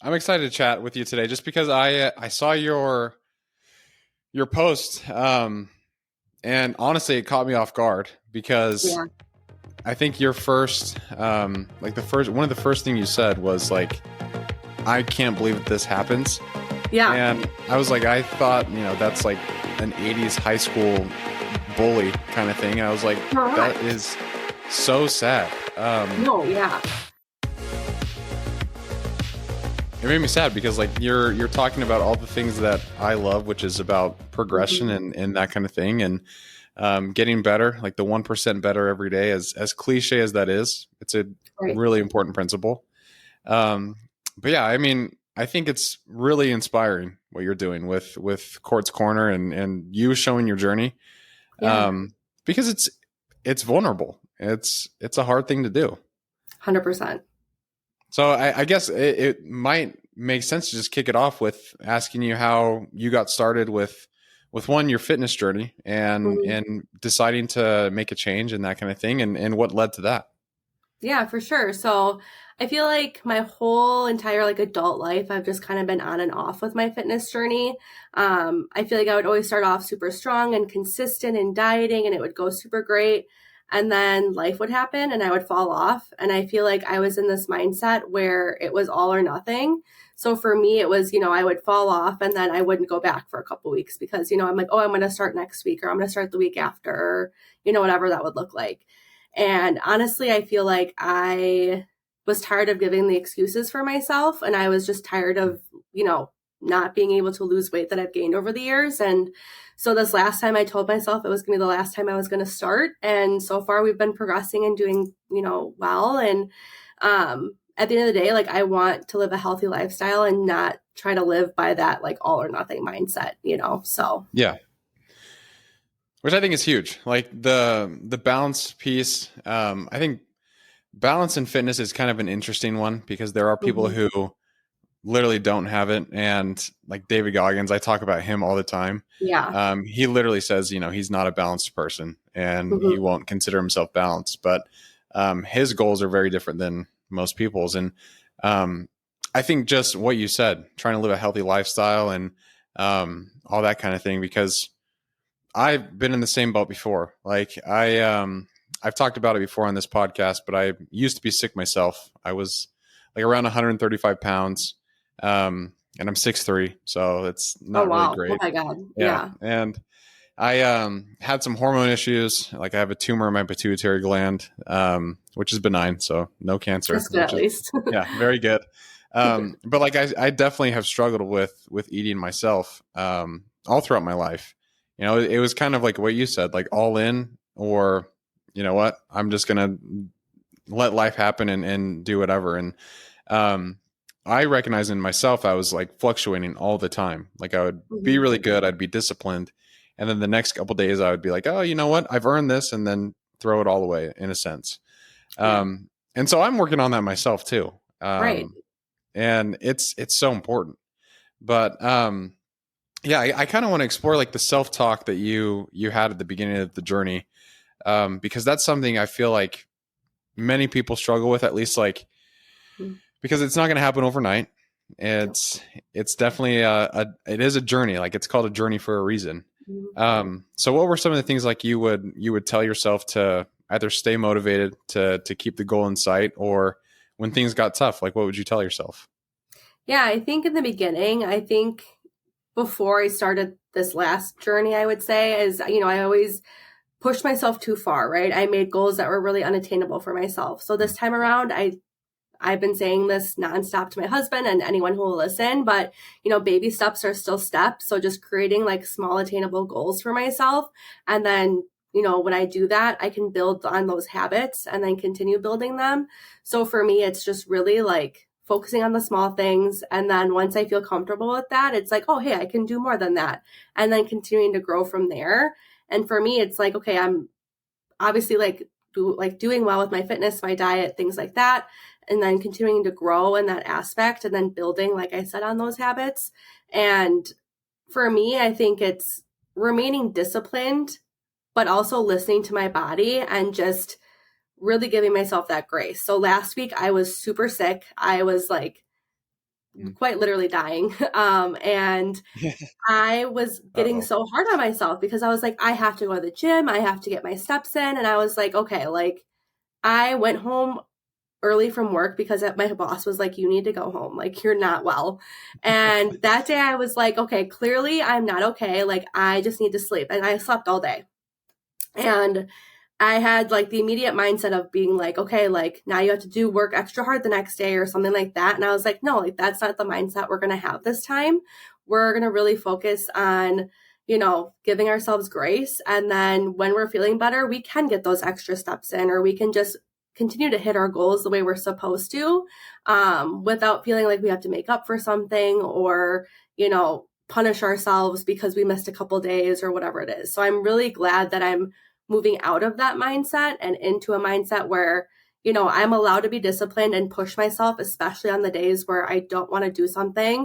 I'm excited to chat with you today just because I saw your post and honestly it caught me off guard because Yeah. I think your first like the first one of the first thing you said was like, I can't believe that this happens. Yeah. And I was like, I thought, that's like an 80s high school bully kind of thing. I was like, Correct. that is so sad. No, yeah. It made me sad because like you're talking about all the things that I love, which is about progression and that kind of thing, and getting better, like the 1% better every day. As cliche as that is, it's a really important principle. But yeah, I mean, I think it's really inspiring what you're doing with Court's Corner and you showing your journey, because it's vulnerable. It's a hard thing to do. 100%. So I guess it might make sense to just kick it off with asking you how you got started with one, your fitness journey and deciding to make a change and that kind of thing, and what led to that. Yeah, for sure. So I feel like my whole entire like adult life, I've just kind of been on and off with my fitness journey. I feel like I would always start off super strong and consistent in dieting, and it would go super great. And then life would happen and I would fall off. And I feel like I was in this mindset where it was all or nothing. So for me, it was, I would fall off and then I wouldn't go back for a couple weeks because, I'm like, oh, I'm going to start next week, or I'm going to start the week after, or, whatever that would look like. And honestly, I feel like I was tired of giving the excuses for myself. And I was just tired of, not being able to lose weight that I've gained over the years. And so this last time I told myself it was going to be the last time I was going to start. And so far we've been progressing and doing, well. And at the end of the day, like I want to live a healthy lifestyle and not try to live by that like all or nothing mindset, so. Yeah. Which I think is huge. Like the balance piece. I think balance in fitness is kind of an interesting one because there are people who literally don't have it. And like David Goggins, I talk about him all the time. Yeah. He literally says, he's not a balanced person and he won't consider himself balanced, but his goals are very different than most people's. And I think just what you said, trying to live a healthy lifestyle and all that kind of thing, because I've been in the same boat before. Like I've talked about it before on this podcast, but I used to be sick myself. I was like around 135 pounds. And I'm 6'3", so it's not really great. Oh my God. Yeah. And I had some hormone issues. Like I have a tumor in my pituitary gland, which is benign, so no cancer. That's good, at least. Yeah, very good. But like I definitely have struggled with eating myself all throughout my life. It was kind of like what you said, like all in, or you know what, I'm just gonna let life happen and do whatever. And I recognize in myself, I was like fluctuating all the time. Like I would be really good. I'd be disciplined. And then the next couple of days I would be like, oh, you know what? I've earned this, and then throw it all away in a sense. And so I'm working on that myself too. Right. And it's so important, but yeah, I kind of want to explore like the self-talk that you had at the beginning of the journey. Because that's something I feel like many people struggle with, at least like, because it's not going to happen overnight. It's definitely it is a journey. Like it's called a journey for a reason. So what were some of the things like you would tell yourself to either stay motivated to keep the goal in sight, or when things got tough, like what would you tell yourself? Yeah, I think in the beginning, before I started this last journey, I would say is, I always pushed myself too far, right? I made goals that were really unattainable for myself. So this time around, I've been saying this nonstop to my husband and anyone who will listen, but baby steps are still steps. So just creating like small attainable goals for myself. And then, when I do that, I can build on those habits and then continue building them. So for me, it's just really like focusing on the small things. And then once I feel comfortable with that, it's like, oh, hey, I can do more than that. And then continuing to grow from there. And for me, it's like, okay, I'm obviously doing well with my fitness, my diet, things like that. And then continuing to grow in that aspect and then building, like I said, on those habits. And for me, I think it's remaining disciplined, but also listening to my body and just really giving myself that grace. So last week I was super sick. I was like quite literally dying. And I was getting Uh-oh. so hard on myself because I was like, I have to go to the gym. I have to get my steps in. And I was like, okay, like I went home early from work because my boss was like, you need to go home. Like, you're not well. And that day I was like, okay, clearly I'm not okay. Like, I just need to sleep. And I slept all day. And I had like the immediate mindset of being like, okay, like now you have to do work extra hard the next day or something like that. And I was like, no, like that's not the mindset we're going to have this time. We're going to really focus on, giving ourselves grace. And then when we're feeling better, we can get those extra steps in, or we can just continue to hit our goals the way we're supposed to, without feeling like we have to make up for something or, punish ourselves because we missed a couple days or whatever it is. So I'm really glad that I'm moving out of that mindset and into a mindset where, I'm allowed to be disciplined and push myself, especially on the days where I don't want to do something,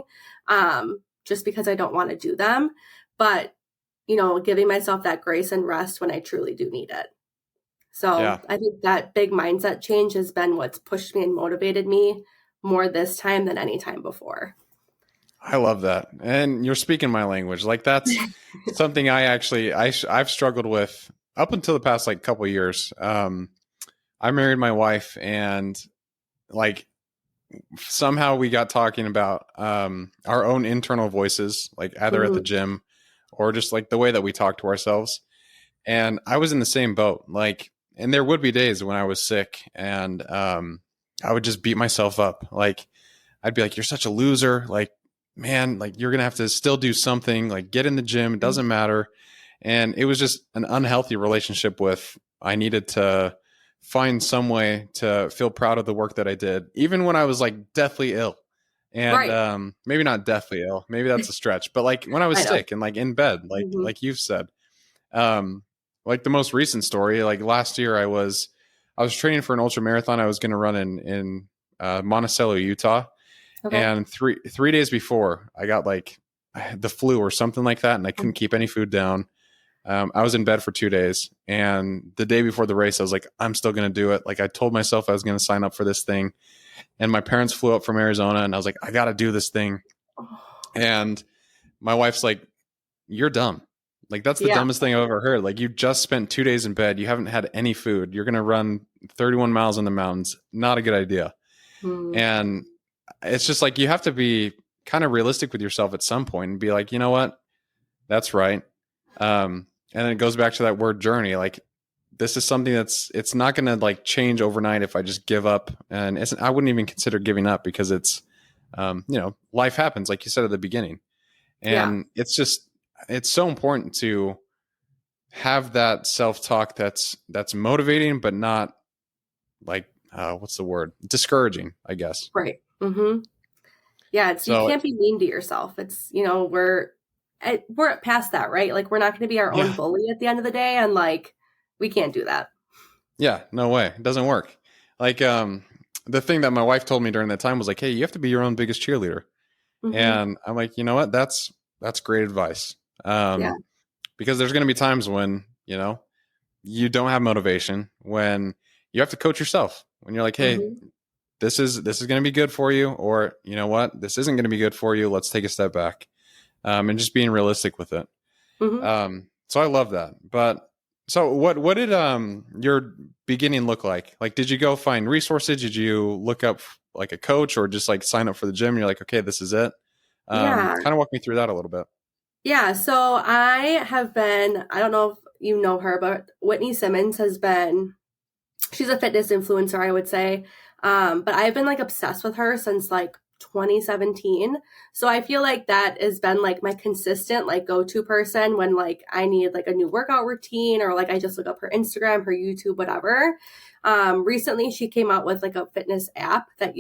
just because I don't want to do them. But, giving myself that grace and rest when I truly do need it. So Yeah. I think that big mindset change has been what's pushed me and motivated me more this time than any time before. I love that. And you're speaking my language. Like that's something I've struggled with up until the past like couple of years. I married my wife and like somehow we got talking about our own internal voices, like either at the gym or just like the way that we talk to ourselves. And I was in the same boat. Like, and there would be days when I was sick and I would just beat myself up. Like I'd be like, you're such a loser. Like, man, like you're going to have to still do something, like get in the gym. It doesn't matter. And it was just an unhealthy relationship with, I needed to find some way to feel proud of the work that I did, even when I was like deathly ill. And Right. maybe not deathly ill, maybe that's a stretch, but like when I was I know. sick and like in bed, Mm-hmm. like you've said, um, like the most recent story, like last year I was training for an ultra marathon I was going to run in Monticello, Utah. Okay. And three days before I got like the flu or something like that. And I couldn't keep any food down. I was in bed for 2 days, and the day before the race, I was like, I'm still going to do it. Like I told myself I was going to sign up for this thing, and my parents flew up from Arizona, and I was like, I got to do this thing. And my wife's like, you're dumb. Like that's the Yeah. dumbest thing I've ever heard. Like you just spent 2 days in bed. You haven't had any food. You're going to run 31 miles in the mountains. Not a good idea. Mm. And it's just like, you have to be kind of realistic with yourself at some point and be like, you know what? That's right. And then it goes back to that word journey. Like this is something it's not going to like change overnight if I just give up. And I wouldn't even consider giving up because it's, life happens, like you said at the beginning. Yeah. And it's so important to have that self-talk that's motivating, but not like, what's the word? Discouraging, I guess. Right. Mm-hmm. Yeah. You So can't be mean to yourself. It's, we're past that, right? Like we're not going to be our own yeah, bully at the end of the day. And like, we can't do that. yeah, no way. It doesn't work. Like, the thing that my wife told me during that time was like, hey, you have to be your own biggest cheerleader. Mm-hmm. And I'm like, you know what? That's great advice. Yeah. Because there's going to be times when, you don't have motivation, when you have to coach yourself, when you're like, hey, Mm-hmm. this is going to be good for you, or you know what, this isn't going to be good for you. Let's take a step back, and just being realistic with it. Mm-hmm. So I love that. But so what did your beginning look like? Like, did you go find resources? Did you look up like a coach, or just like sign up for the gym? And you're like, okay, this is it. Yeah. Kind of walk me through that a little bit. Yeah. So I have been, I don't know if you know her, but Whitney Simmons she's a fitness influencer, I would say. But I've been like obsessed with her since like 2017. So I feel like that has been like my consistent like go-to person when like I need like a new workout routine, or like I just look up her Instagram, her YouTube, whatever. Recently she came out with like a fitness app that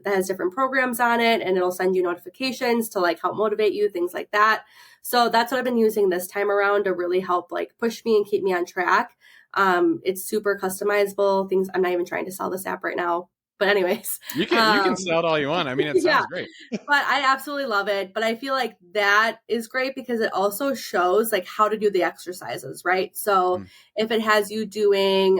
has different programs on it, and it'll send you notifications to like help motivate you, things like that. So that's what I've been using this time around to really help like push me and keep me on track. It's super customizable things. I'm not even trying to sell this app right now, but anyways, You can sell it all you want. I mean, it yeah, sounds great. but I absolutely love it. But I feel like that is great because it also shows like how to do the exercises, right? So Mm. if it has you doing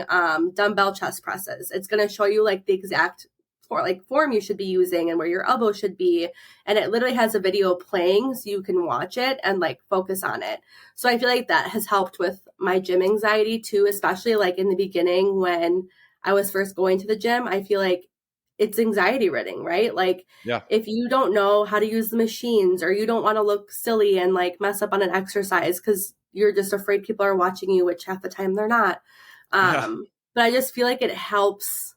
dumbbell chest presses, it's going to show you like the exact form you should be using and where your elbow should be. And it literally has a video playing so you can watch it and like focus on it. So I feel like that has helped with my gym anxiety too, especially like in the beginning when I was first going to the gym. I feel like it's anxiety ridden, right? Like Yeah. if you don't know how to use the machines or you don't want to look silly and like mess up on an exercise because you're just afraid people are watching you, which half the time they're not. Yeah. But I just feel like it helps,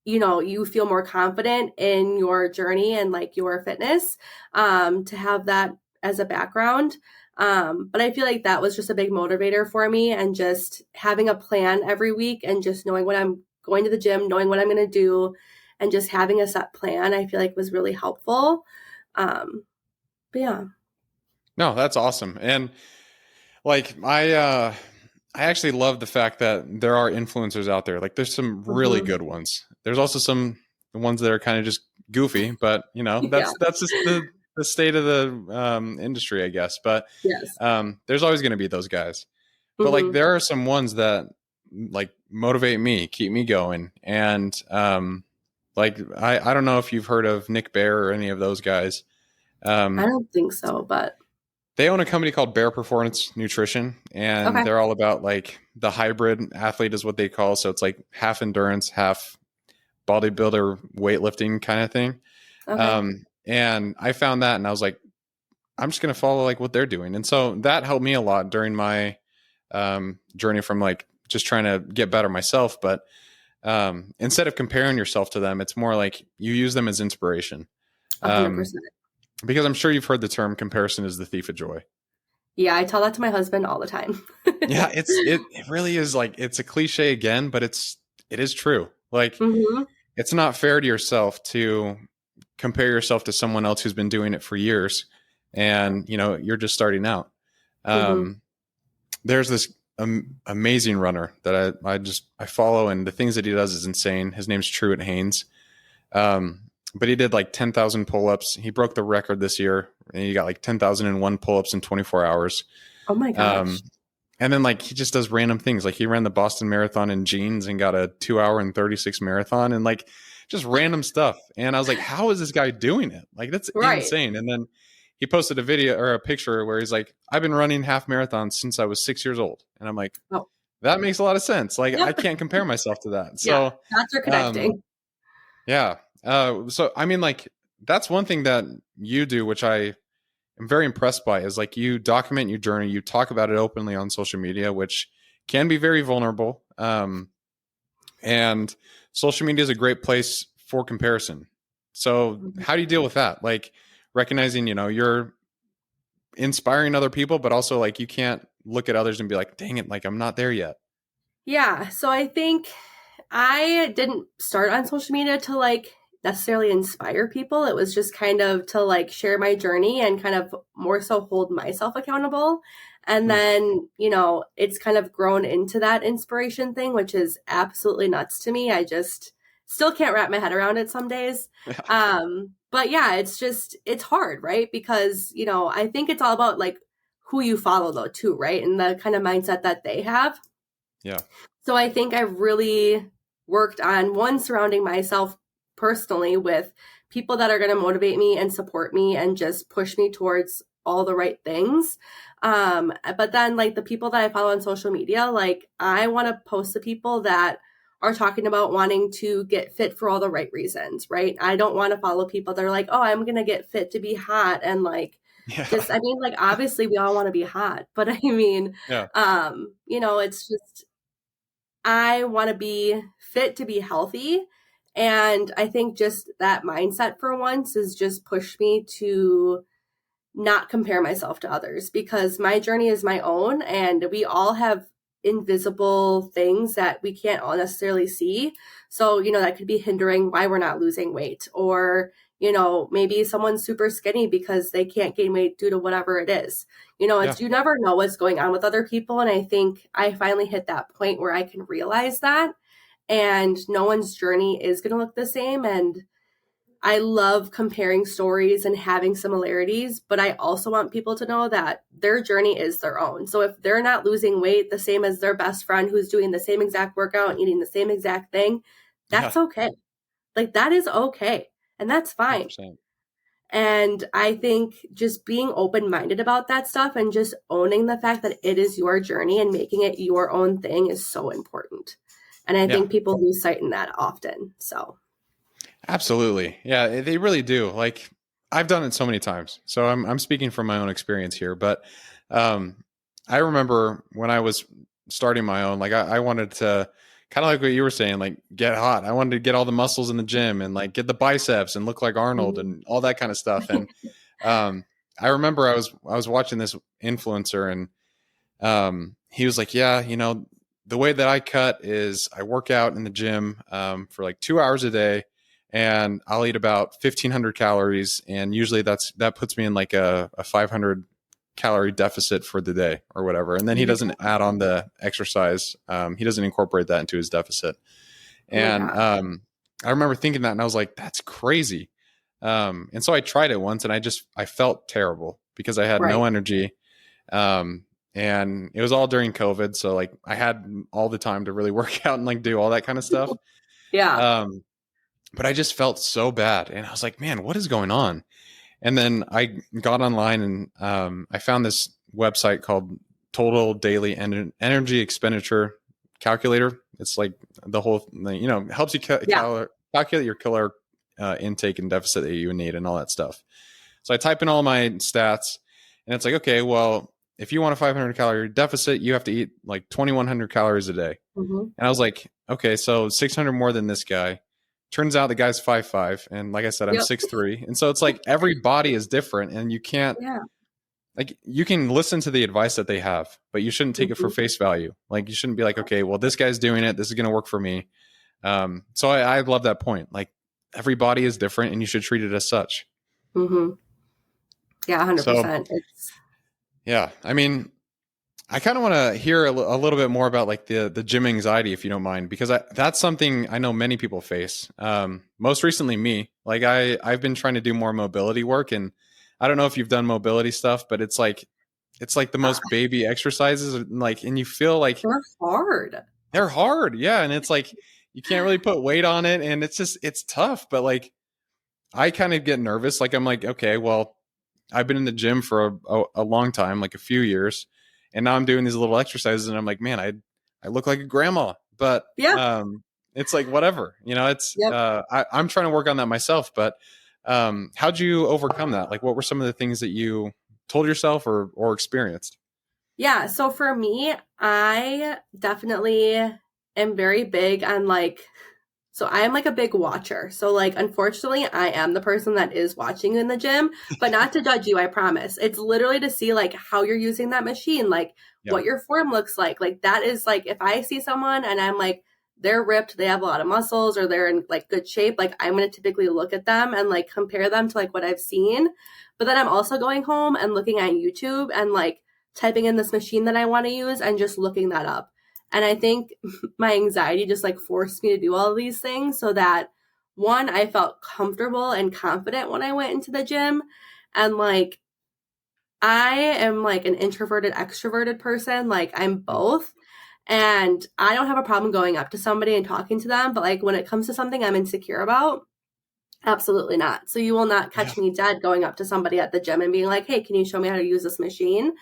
you feel more confident in your journey and like your fitness, to have that as a background. But I feel like that was just a big motivator for me, and just having a plan every week and just knowing when I'm going to the gym, knowing what I'm going to do, and just having a set plan, I feel like was really helpful. But yeah. No, that's awesome. And like I actually love the fact that there are influencers out there. Like there's some really Mm-hmm. good ones. There's also some ones that are kind of just goofy, but Yeah. that's just the state of the industry, I guess. But Yes. there's always going to be those guys. But like Mm-hmm. there are some ones that like motivate me, keep me going. And like I don't know if you've heard of Nick Bear or any of those guys. I Um, don't think so, but they own a company called Bear Performance Nutrition, and okay. they're all about like the hybrid athlete is what they call. So it's like half endurance, half bodybuilder weightlifting kind of thing. Okay. And I found that, and I was like, I'm just going to follow like what they're doing. And so that helped me a lot during my journey from like just trying to get better myself. But instead of comparing yourself to them, it's more like you use them as inspiration. Um, 100%. because I'm sure you've heard the term comparison is the thief of joy. Yeah, I tell that to my husband all the time. Yeah, it really is like it's a cliche again, but it is true. Like Mm-hmm. it's not fair to yourself to compare yourself to someone else who's been doing it for years, and you're just starting out. Mm-hmm. Um, there's this amazing runner that I follow, and the things that he does is insane. His name's Truett Haynes. But he did like 10,000 pull-ups. He broke the record this year, and he got like 10,001 pull-ups in 24 hours. Oh my gosh. And then like he just does random things. Like he ran the Boston Marathon in jeans and got a 2 hour and 36 marathon, and like just random stuff. And I was like, how is this guy doing it? Like that's Right. insane. And then he posted a video or a picture where he's like, I've been running half marathons since I was 6 years old. And I'm like, Oh, that makes a lot of sense. Like I yep. can't compare myself to that. Yeah. So, Dots are um, connecting. yeah. So I mean, like that's one thing that you do, which I am very impressed by, is like you document your journey, you talk about it openly on social media, which can be very vulnerable. And social media is a great place for comparison. So how do you deal with that? Like recognizing, you're inspiring other people, but also like you can't look at others and be like, dang it, like I'm not there yet. Yeah. So I think I didn't start on social media to like necessarily inspire people. It was just kind of to like share my journey and kind of more so hold myself accountable. And Hmm. then, it's kind of grown into that inspiration thing, which is absolutely nuts to me. I just still can't wrap my head around it some days. But yeah, it's hard, right? Because, I think it's all about like who you follow though, too, right? And the kind of mindset that they have. Yeah. So I think I've really worked on one, surrounding myself personally with people that are going to motivate me and support me and just push me towards all the right things. But then like the people that I follow on social media, like I want to post the people that are talking about wanting to get fit for all the right reasons, right? I don't want to follow people that are like, oh, I'm going to get fit to be hot and like, Yeah. just, I mean, like, obviously we all want to be hot, but I mean, Yeah. it's just, I want to be fit to be healthy. And I think just that mindset for once has just pushed me to not compare myself to others, because my journey is my own and we all have invisible things that we can't all necessarily see. So, that could be hindering why we're not losing weight, or, maybe someone's super skinny because they can't gain weight due to whatever it is. Yeah. You never know what's going on with other people. And I think I finally hit that point where I can realize that, and no one's journey is going to look the same. And I love comparing stories and having similarities, but I also want people to know that their journey is their own. So if they're not losing weight the same as their best friend who's doing the same exact workout and eating the same exact thing, Yeah. that's okay. Like that is okay. And that's fine. 100%. And I think just being open minded about that stuff and just owning the fact that it is your journey and making it your own thing is so important. And I Yeah, think people lose sight in that often. So, absolutely. Yeah, they really do. Like I've done it so many times. So I'm speaking from my own experience here, but um, I remember when I was starting my own, like I wanted to kind of like what you were saying, like get hot. I wanted to get all the muscles in the gym and like get the biceps and look like Arnold mhm. and all that kind of stuff. And um, I remember I was watching this influencer and he was like, yeah, the way that I cut is I work out in the gym for like 2 hours a day, and I'll eat about 1,500 calories, and usually that puts me in like a 500 calorie deficit for the day or whatever. And then he Oh my doesn't God. add on the exercise. He doesn't incorporate that into his deficit. Oh my And gosh. I remember thinking that, and I was like, that's crazy. And so I tried it once, and I felt terrible because I had no Right. energy. Um, and it was all during COVID. So like I had all the time to really work out and like do all that kind of stuff. Yeah. Um, but I just felt so bad. And I was like, man, what is going on? And then I got online and I found this website called Total Daily Energy Expenditure Calculator. It's like the whole thing, helps you Yeah. calculate your caloric intake and deficit that you need and all that stuff. So I type in all my stats, and it's like, okay, well, if you want a 500 calorie deficit, you have to eat like 2,100 calories a day. Hmm. And I was like, okay, so 600 more than this guy. Turns out the guy's 5'5", and like I said, I'm Yep. 6'3", and so it's like every body is different, and you can't Yeah. like you can listen to the advice that they have, but you shouldn't take it for Hmm. face value. Like you shouldn't be like, okay, well, this guy's doing it, this is going to work for me. So I love that point. Like every body is different, and you should treat it as such. Hmm. Yeah. So 100%. It's, yeah, I mean, I kind of want to hear a little bit more about like the gym anxiety, if you don't mind, because that's something I know many people face. Most recently, me. Like I've been trying to do more mobility work, and I don't know if you've done mobility stuff, but it's like the uh, most baby exercises, and you feel like they're hard. they're hard, yeah, and it's like you can't really put weight on it, and it's tough. But like I kind of get nervous. Like I'm like, okay, well, I've been in the gym for a long time, like a few years, and now I'm doing these little exercises, and I'm like, man, I look like a grandma, but Yeah. it's like whatever, it's Yep. I'm trying to work on that myself. But how'd you overcome that? Like, what were some of the things that you told yourself or experienced? Yeah. So for me, I definitely am very big on like, so I am like a big watcher. So like, unfortunately, I am the person that is watching in the gym, but not to judge you, I promise. It's literally to see like how you're using that machine, like Yeah, what your form looks like. Like that is like, if I see someone and I'm like, they're ripped, they have a lot of muscles or they're in like good shape, like I'm going to typically look at them and like compare them to like what I've seen. But then I'm also going home and looking at YouTube and like typing in this machine that I want to use and just looking that up. And I think my anxiety just like forced me to do all of these things so that one, I felt comfortable and confident when I went into the gym. And like, I am like an introverted, extroverted person. Like, I'm both. And I don't have a problem going up to somebody and talking to them. But like, when it comes to something I'm insecure about, absolutely not. So you will not yeah, catch me dead going up to somebody at the gym and being like, hey, can you show me how to use this machine?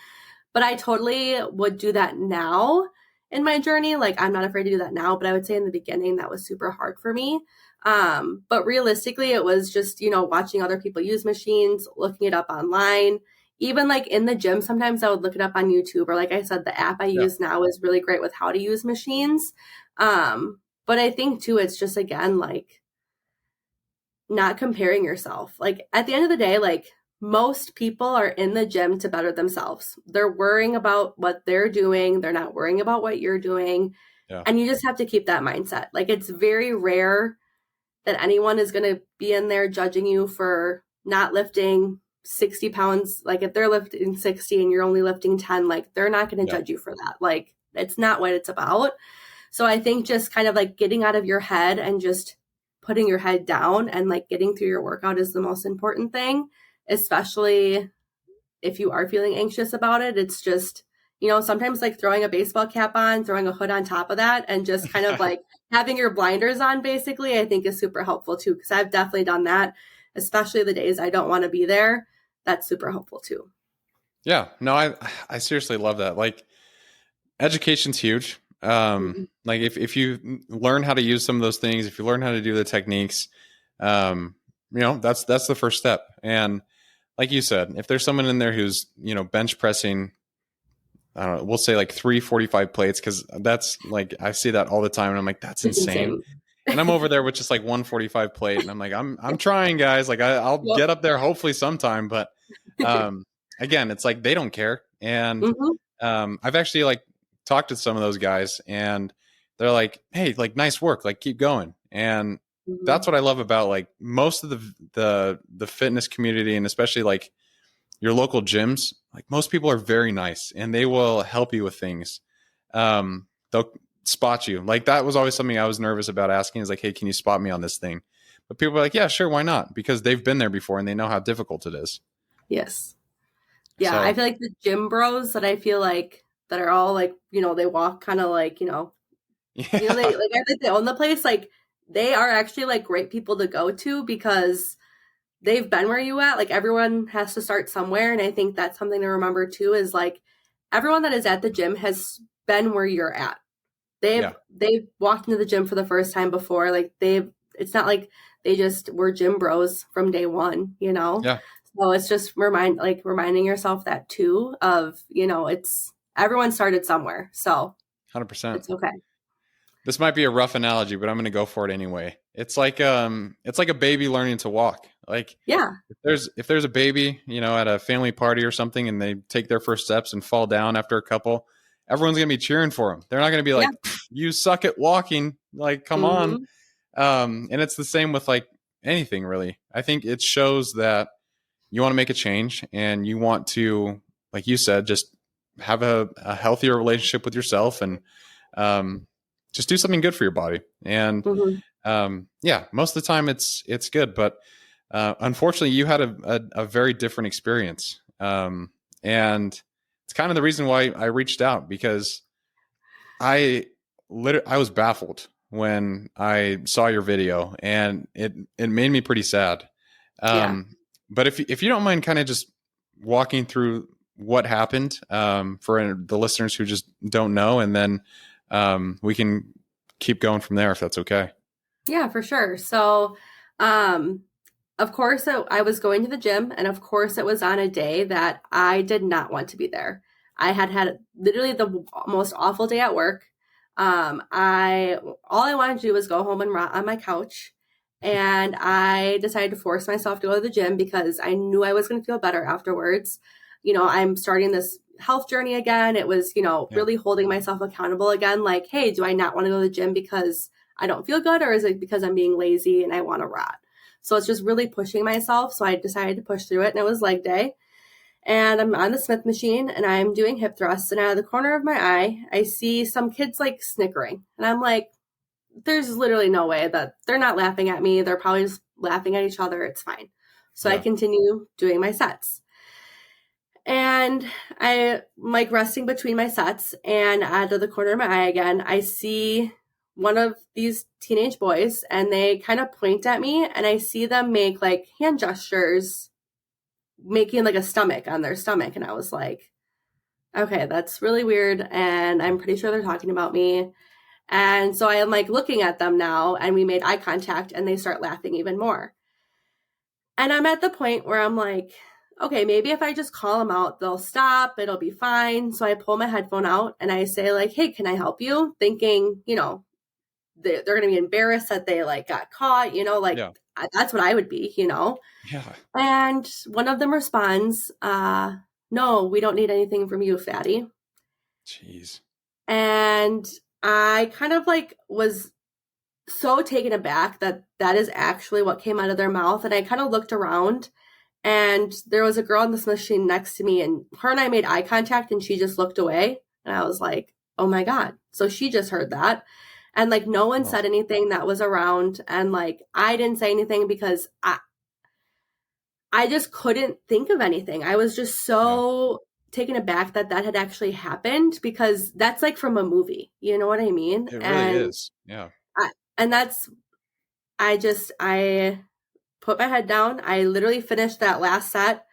But I totally would do that now in my journey. Like I'm not afraid to do that now, but I would say in the beginning that was super hard for me. But realistically, it was just, watching other people use machines, looking it up online. Even like in the gym, sometimes I would look it up on YouTube, or like I said, the app I yeah, use now is really great with how to use machines. But I think too, it's just again like not comparing yourself. Like at the end of the day, like most people are in the gym to better themselves. They're worrying about what they're doing, they're not worrying about what you're doing. yeah, And you just have to keep that mindset. Like it's very rare that anyone is going to be in there judging you for not lifting 60 pounds. Like if they're lifting 60 and you're only lifting 10, like they're not going to yeah, judge you for that. Like it's not what it's about. So I think just kind of like getting out of your head and just putting your head down and like getting through your workout is the most important thing, especially if you are feeling anxious about it. It's just, sometimes like throwing a baseball cap on, throwing a hood on top of that, and just kind of like having your blinders on, basically, I think is super helpful too. Cause I've definitely done that, especially the days I don't want to be there. That's super helpful too. Yeah, no, I seriously love that. Like education's huge. Mhm. Like if you learn how to use some of those things, if you learn how to do the techniques, that's the first step. And like you said, if there's someone in there who's, bench pressing, I don't know, we'll say like 345 plates, because that's like I see that all the time and I'm like, that's It's insane. insane. And I'm over there with just like 145 plate and I'm like, I'm trying, guys. Like I'll Yep. get up there hopefully sometime. But um again, it's like they don't care. And Hmm. I've actually like talked to some of those guys and they're like, hey, like nice work, like keep going. And Hmm. that's what I love about like most of the fitness community, and especially like your local gyms. Like most people are very nice and they will help you with things. They'll spot you. Like that was always something I was nervous about asking, is like, hey, can you spot me on this thing? But people are like, yeah, sure, why not? Because they've been there before and they know how difficult it is. Yes. Yeah, I So feel like the gym bros that I feel like that are all like, they walk kind of like, they yeah, like I think they own the place. Like they are actually like great people to go to because they've been where you at. Like everyone has to start somewhere, and I think that's something to remember too. Is like everyone that is at the gym has been where you're at. They've yeah, they've walked into the gym for the first time before. Like they've it's not like they just were gym bros from day one. yeah, So it's just reminding yourself that too of, it's everyone started somewhere. So 100%. it's okay. This might be a rough analogy, but I'm going to go for it anyway. It's like a baby learning to walk. Like Yeah. if there's a baby, at a family party or something and they take their first steps and fall down after a couple, everyone's going to be cheering for them. They're not going to be Yeah. like, you suck at walking. Like, come on. Hmm. And it's the same with like anything really. I think it shows that you want to make a change and you want to, like you said, just have a healthier relationship with yourself and, um, just do something good for your body. And Hmm. yeah, most of the time it's good, but unfortunately, you had a very different experience, and it's kind of the reason why I reached out, because I was baffled when I saw your video, and it made me pretty sad. Yeah. But if you don't mind, kind of just walking through what happened, for the listeners who just don't know, and then we can keep going from there if that's okay. Yeah, for sure. So, um, of course, I was going to the gym, and of course, it was on a day that I did not want to be there. I had literally the most awful day at work. I all I wanted to do was go home and rot on my couch, and I decided to force myself to go to the gym because I knew I was going to feel better afterwards. I'm starting this health journey again. It was, Yeah. really holding myself accountable again. Like, hey, do I not want to go to the gym because I don't feel good, or is it because I'm being lazy and I want to rot? So it's just really pushing myself. So I decided to push through it, and it was leg day. And I'm on the Smith machine and I'm doing hip thrusts. And out of the corner of my eye, I see some kids like snickering. And I'm like, there's literally no way that they're not laughing at me. They're probably just laughing at each other. It's fine. So I Yeah. continue doing my sets. And I'm like resting between my sets. And out of the corner of my eye again, I see one of these teenage boys and they kind of point at me. And I see them make like hand gestures, making like a stomach on their stomach. And I was like, okay, that's really weird. And I'm pretty sure they're talking about me. And so I am like looking at them now, and we made eye contact and they start laughing even more. And I'm at the point where I'm like, okay, maybe if I just call them out, they'll stop, it'll be fine. So I pull my headphone out and I say like, hey, can I help you? Thinking, they're going to be embarrassed that they like got caught, like Yeah. that's what I would be. Yeah. And one of them responds, no, we don't need anything from you, fatty. Jeez. And I kind of like was so taken aback that that is actually what came out of their mouth. And I kind of looked around, and there was a girl in this machine next to me, and her and I made eye contact, and she just looked away. And I was like, oh my God. So she just heard that. And like no one Oh, said anything that was around. And like I didn't say anything because I just couldn't think of anything. I was just yeah. so taken aback that that had actually happened, because that's like from a movie, you know what I mean? It really And is. Yeah. I, and that's, I put my head down. I literally finished that last set,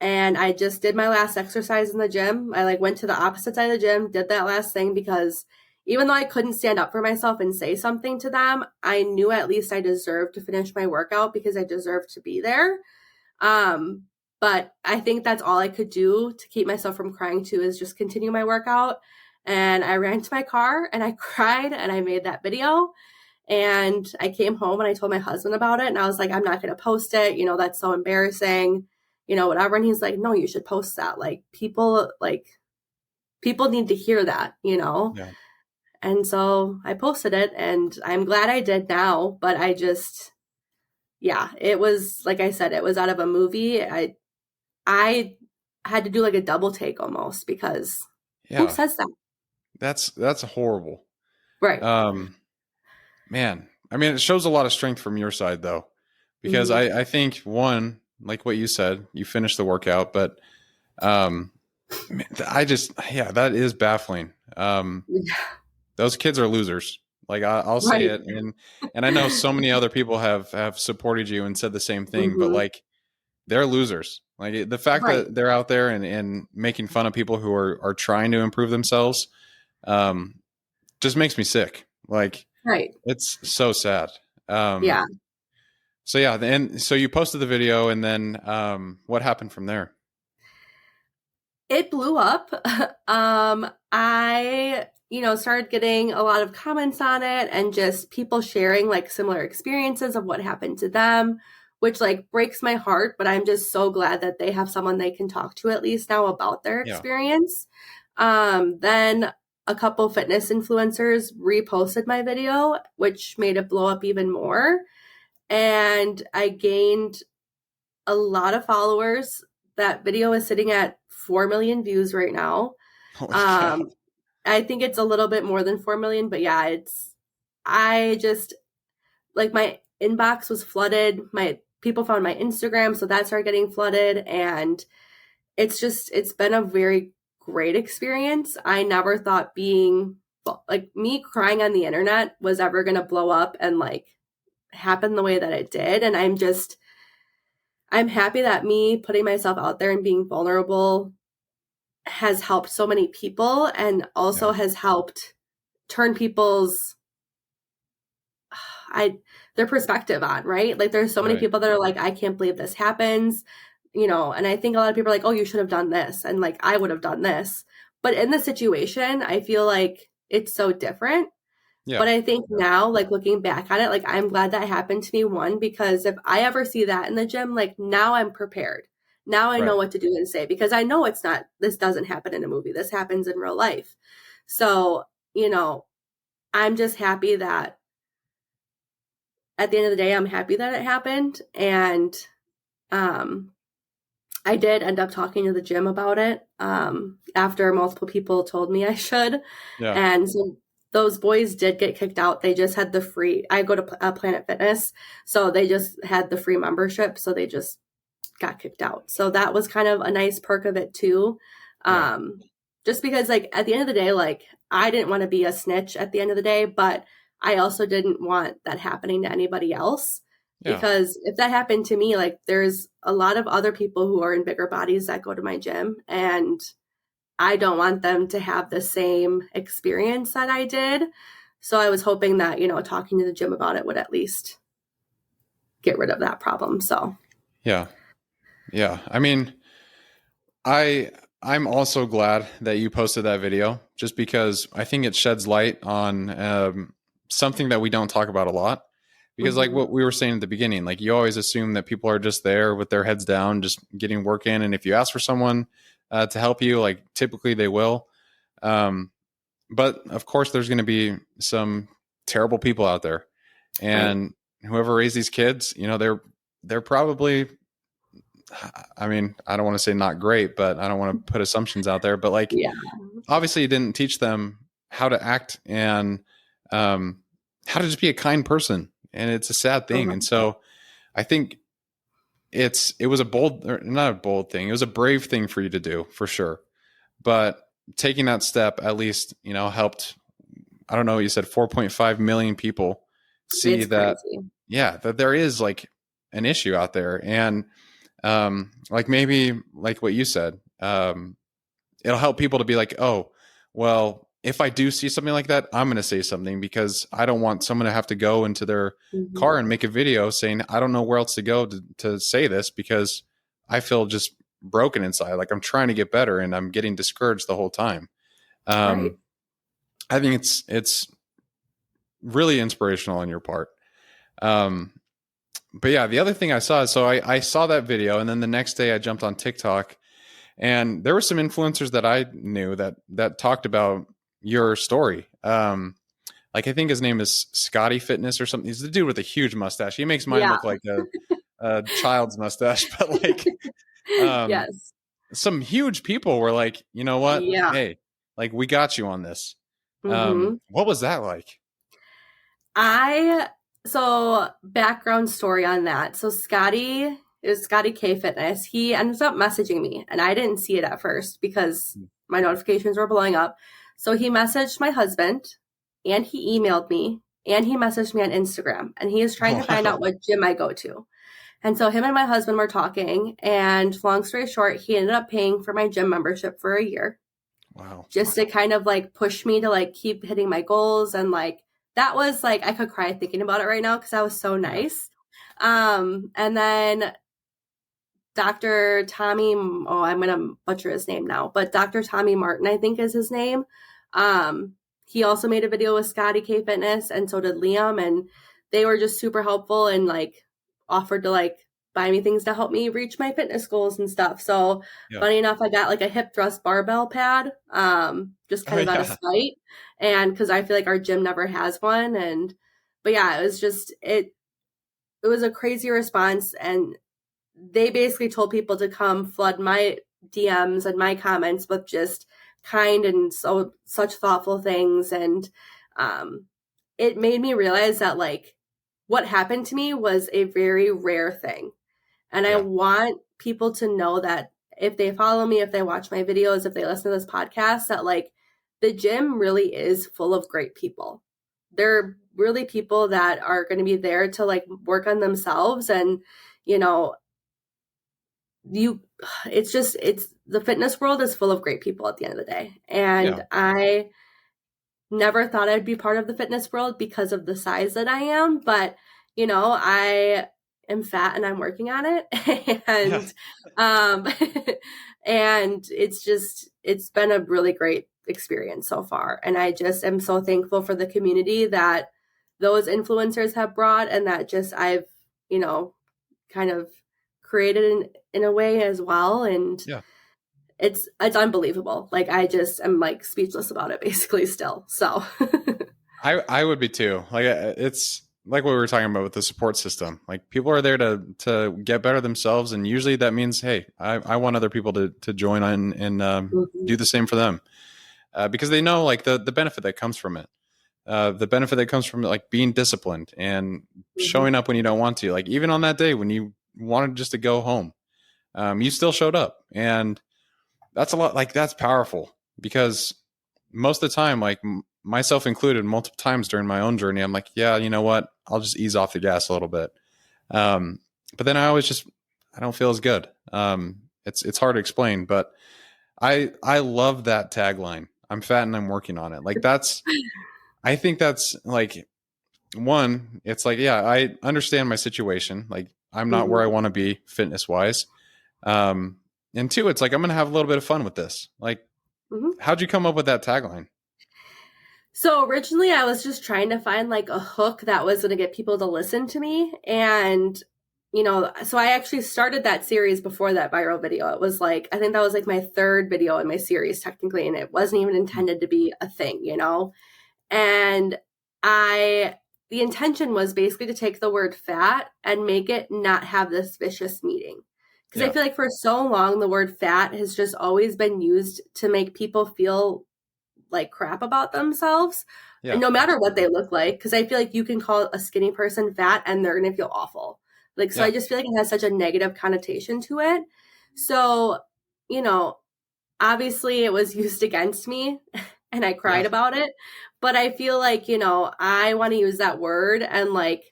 and I just did my last exercise in the gym. I like went to the opposite side of the gym, did that last thing, because even though I couldn't stand up for myself and say something to them, I knew at least I deserved to finish my workout because I deserved to be there. Um, but I think that's all I could do to keep myself from crying too, is just continue my workout. And I ran to my car and I cried and I made that video. And I came home and I told my husband about it. And I was like, I'm not going to post it. You know, that's so embarrassing, you know, whatever. And he's like, no, you should post that. People need to hear that, you know? Yeah. And so I posted it, and I'm glad I did now. But I just, yeah, it was, like I said, it was out of a movie. I had to do like a double take almost, because who Yeah. says that? That's horrible. Right. Man, I mean, it shows a lot of strength from your side though, because Mm-hmm. I think one, like what you said, you finished the workout, but um, yeah, that is baffling. Those kids are losers. Like I'll say Right. it, and I know so many other people have supported you and said the same thing, but Mm-hmm. like they're losers. Like the fact Right. that they're out there and making fun of people who are trying to improve themselves, um, just makes me sick. Like Right. it's so sad. Um, Yeah. so yeah, and so you posted the video, and then what happened from there? It blew up. I, you know, started getting a lot of comments on it, and just people sharing like similar experiences of what happened to them, which like breaks my heart, but I'm just so glad that they have someone they can talk to at least now about their Yeah, experience. Then a couple fitness influencers reposted my video, which made it blow up even more. And I gained a lot of followers. That video is sitting at 4 million views right now. holy cow! Um, I think it's a little bit more than 4 million, but yeah, I just, like, my inbox was flooded. My people found my Instagram, so that started getting flooded. And it's been a very great experience. I never thought being like me crying on the internet was ever going to blow up and like happen the way that it did. And I'm happy that me putting myself out there and being vulnerable has helped so many people, and also Yeah, has helped turn people's I their perspective on, right? Like there's so many right. people that are like, I can't believe this happens, you know, and I think a lot of people are like, oh, you should have done this, and like I would have done this. But in the situation, I feel like it's so different. Yeah, But I think yeah, now, like looking back on it, like I'm glad that happened to me, one, because if I ever see that in the gym, like now I'm prepared. Now I know right. what to do and say, because I know this doesn't happen in a movie. This happens in real life. So, you know, I'm just happy that at the end of the day, I'm happy that it happened. And um, I did end up talking to the gym about it after multiple people told me I should. Yeah, And so those boys did get kicked out. They just had the free, I go to Planet Fitness, so they just had the free membership. So they just got kicked out. So that was kind of a nice perk of it too. yeah, Um, just because like at the end of the day, like I didn't want to be a snitch at the end of the day, but I also didn't want that happening to anybody else. yeah, Because if that happened to me, like there's a lot of other people who are in bigger bodies that go to my gym, and I don't want them to have the same experience that I did. So I was hoping that, you know, talking to the gym about it would at least get rid of that problem. So, yeah, yeah. I mean, I I'm also glad that you posted that video, just because I think it sheds light on something that we don't talk about a lot. Because like mhm, what we were saying at the beginning, like you always assume that people are just there with their heads down, just getting work in, and if you ask for someone to help you, like typically they will. Um, but of course, there's going to be some terrible people out there, right. and whoever raised these kids, you know, they're probably, I mean, I don't want to say not great, but I don't want to put assumptions out there. But like, Yeah. obviously, you didn't teach them how to act and um, how to just be a kind person, and it's a sad thing. And so, I think it was a bold, or not a bold thing. It was a brave thing for you to do, for sure. but taking that step at least, helped, I don't know what you said, 4.5 million people see It's that, crazy. yeah, that there is like an issue out there. And like maybe like what you said, it'll help people to be like, oh, well, if I do see something like that, I'm going to say something, because I don't want someone to have to go into their Mm-hmm. car and make a video saying, I don't know where else to go to say this, because I feel just broken inside. Like I'm trying to get better and I'm getting discouraged the whole time. Right. Um, I think it's really inspirational on your part. Um, but yeah, the other thing I saw, so I saw that video, and then the next day I jumped on TikTok, and there were some influencers that I knew that talked about your story. Like I think his name is Scotty Fitness or something. He's the dude with a huge mustache. He makes mine Yeah. look like a child's mustache, but like um, Yes. some huge people were like, you know what? Yeah. Hey, like we got you on this. Mm-hmm. What was that like? I so background story on that. So Scotty is Scotty K Fitness. He ended up messaging me, and I didn't see it at first because my notifications were blowing up. So he messaged my husband, and he emailed me, and he messaged me on Instagram, and he is trying to find out Wow. what gym I go to. And so him and my husband were talking, and long story short, he ended up paying for my gym membership for a year, Wow. just to kind of like push me to like keep hitting my goals. And like that was like I could cry thinking about it right now because that was so Yeah. nice. And then Dr. Tommy, oh, I'm gonna butcher his name now, but Dr. Tommy Martin, I think is his name. Um, he also made a video with Scotty K Fitness, and so did Liam, and they were just super helpful and like offered to like buy me things to help me reach my fitness goals and stuff. So Yeah. funny enough, I got like a hip thrust barbell pad, just Oh kind of out of yeah. spite, and because I feel like our gym never has one, and but yeah, it was just it was a crazy response, and they basically told people to come flood my DMs and my comments with just kind and so such thoughtful things. And um, it made me realize that like what happened to me was a very rare thing. And I Yeah. want people to know that if they follow me, if they watch my videos, if they listen to this podcast, that like the gym really is full of great people. They're really people that are going to be there to like work on themselves. And, you know, you it's the fitness world is full of great people at the end of the day, Yeah. and I never thought I'd be part of the fitness world because of the size that I am, but I am fat and I'm working on it. Yeah. And and it's been a really great experience so far, and I just am so thankful for the community that those influencers have brought, and that just I've kind of created in a way as well. And Yeah. it's unbelievable. Like I just am like speechless about it basically still. So I would be too. Like it's like what we were talking about with the support system. Like people are there to get better themselves, and usually that means, hey, I want other people to join on and Mhm. do the same for them, because they know like the benefit that comes from it. The benefit that comes from like being disciplined and Mhm. showing up when you don't want to. Like even on that day when you wanted just to go home, you still showed up, and that's a lot. Like that's powerful, because most of the time, like myself included, multiple times during my own journey, I'm like, yeah, you know what? I'll just ease off the gas a little bit. Um, but then I don't feel as good. It's hard to explain, but I love that tagline. I'm fat and I'm working on it. Like I think that's like one, it's like, yeah, I understand my situation. Like I'm not where I Mhm. want to be fitness wise. Um, and two, it's like, I'm going to have a little bit of fun with this. Like, Mhm. how'd you come up with that tagline? So originally I was just trying to find like a hook that was going to get people to listen to me. And, so I actually started that series before that viral video. It was like, I think that was like my third video in my series technically. And it wasn't even intended to be a thing. And I, the intention was basically to take the word fat and make it not have this vicious meaning. Because I Yeah. feel like for so long, the word fat has just always been used to make people feel like crap about themselves, and Yeah. no matter what they Absolutely. look like. Because I feel like you can call a skinny person fat and they're going to feel awful. Like, so I Yeah. just feel like it has such a negative connotation to it. So, you know, obviously it was used against me and I cried Yeah. about it. But I feel like, I want to use that word and like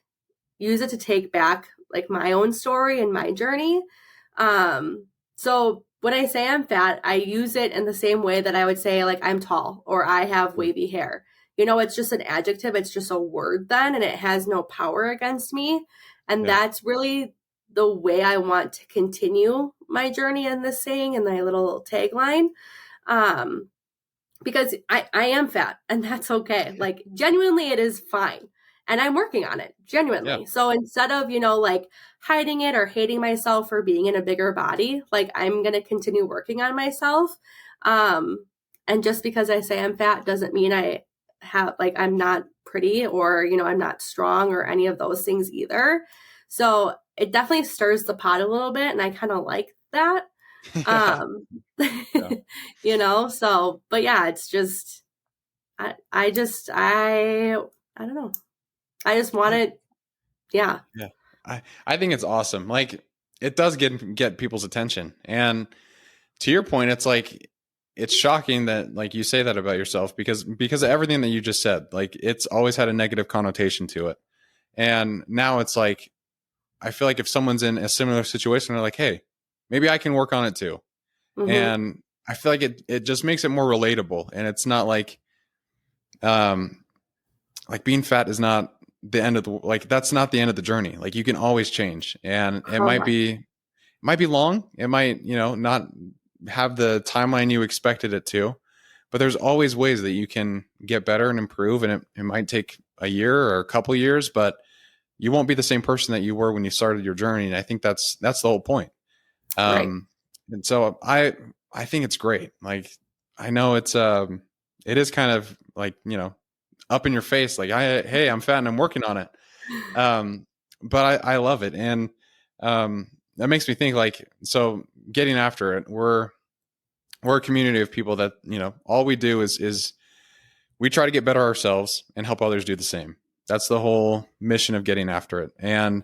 use it to take back like my own story and my journey. So when I say I'm fat, I use it in the same way that I would say like I'm tall or I have wavy hair. It's just an adjective, it's just a word then, and it has no power against me. And Yeah. that's really the way I want to continue my journey in this saying and my little tagline. Um, because I am fat and that's okay. Like genuinely it is fine. And I'm working on it Yeah. genuinely. So instead of, like hiding it or hating myself for being in a bigger body, like I'm going to continue working on myself. Um, and just because I say I'm fat doesn't mean I'm not pretty or, I'm not strong or any of those things either. So it definitely stirs the pot a little bit. And I kind of like that. Yeah. Um, Yeah. so, but yeah, it's just, I don't know. I just want I, it. Yeah. yeah. I think it's awesome. Like it does get people's attention. And to your point, it's like it's shocking that like you say that about yourself because of everything that you just said. Like it's always had a negative connotation to it. And now it's like I feel like if someone's in a similar situation, they're like, hey, maybe I can work on it too. Mm-hmm. And I feel like it just makes it more relatable. And it's not um like being fat is not the end of the like that's not the end of the journey. Like you can always change. And Correct. it might be long. It might, not have the timeline you expected it to, but there's always ways that you can get better and improve. And it might take a year or a couple years, but you won't be the same person that you were when you started your journey. And I think that's the whole point. Right. And so I think it's great. Like I know it is kind of like, up in your face. Like hey, I'm fat and I'm working on it. But I love it. And, that makes me think like, so getting after it, we're a community of people that, all we do is we try to get better ourselves and help others do the same. That's the whole mission of getting after it. And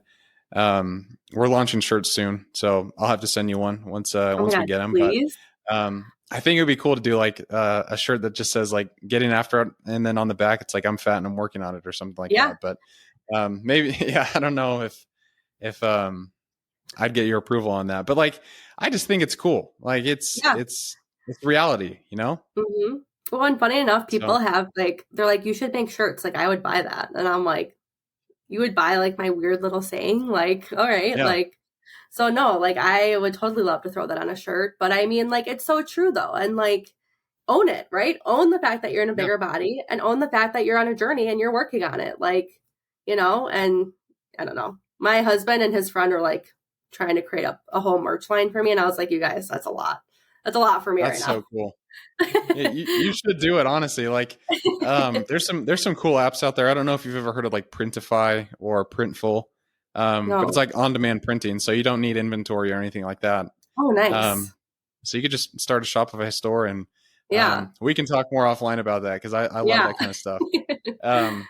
we're launching shirts soon, so I'll have to send you one Oh my once we God, get them. But please. I think it would be cool to do like a shirt that just says like getting after it, and then on the back it's like I'm fat and I'm working on it or something like Yeah. that. But maybe yeah, I don't know if I'd get your approval on that. But like I just think it's cool. Like Yeah. it's reality, you know? Mm-hmm. Well, and funny enough, people So have like, they're like, you should make shirts. Like, I would buy that. And I'm like, you would buy like my weird little saying? Like, all right. yeah. Like, so no, like, I would totally love to throw that on a shirt. But I mean, like, it's so true though. And like, own it, right? Own the fact that you're in a Yeah. bigger body and own the fact that you're on a journey and you're working on it. Like, and I don't know. My husband and his friend are like trying to create a whole merch line for me. And I was like, you guys, that's a lot. That's a lot for me right That's now. so cool. Yeah, you should do it honestly. Like, there's some cool apps out there. I don't know if you've ever heard of like Printify or Printful, but it's No. like on demand printing, so you don't need inventory or anything like that. Oh, nice. Um, so you could just start a Shopify store, and Yeah. we can talk more offline about that because I love Yeah. that kind of stuff.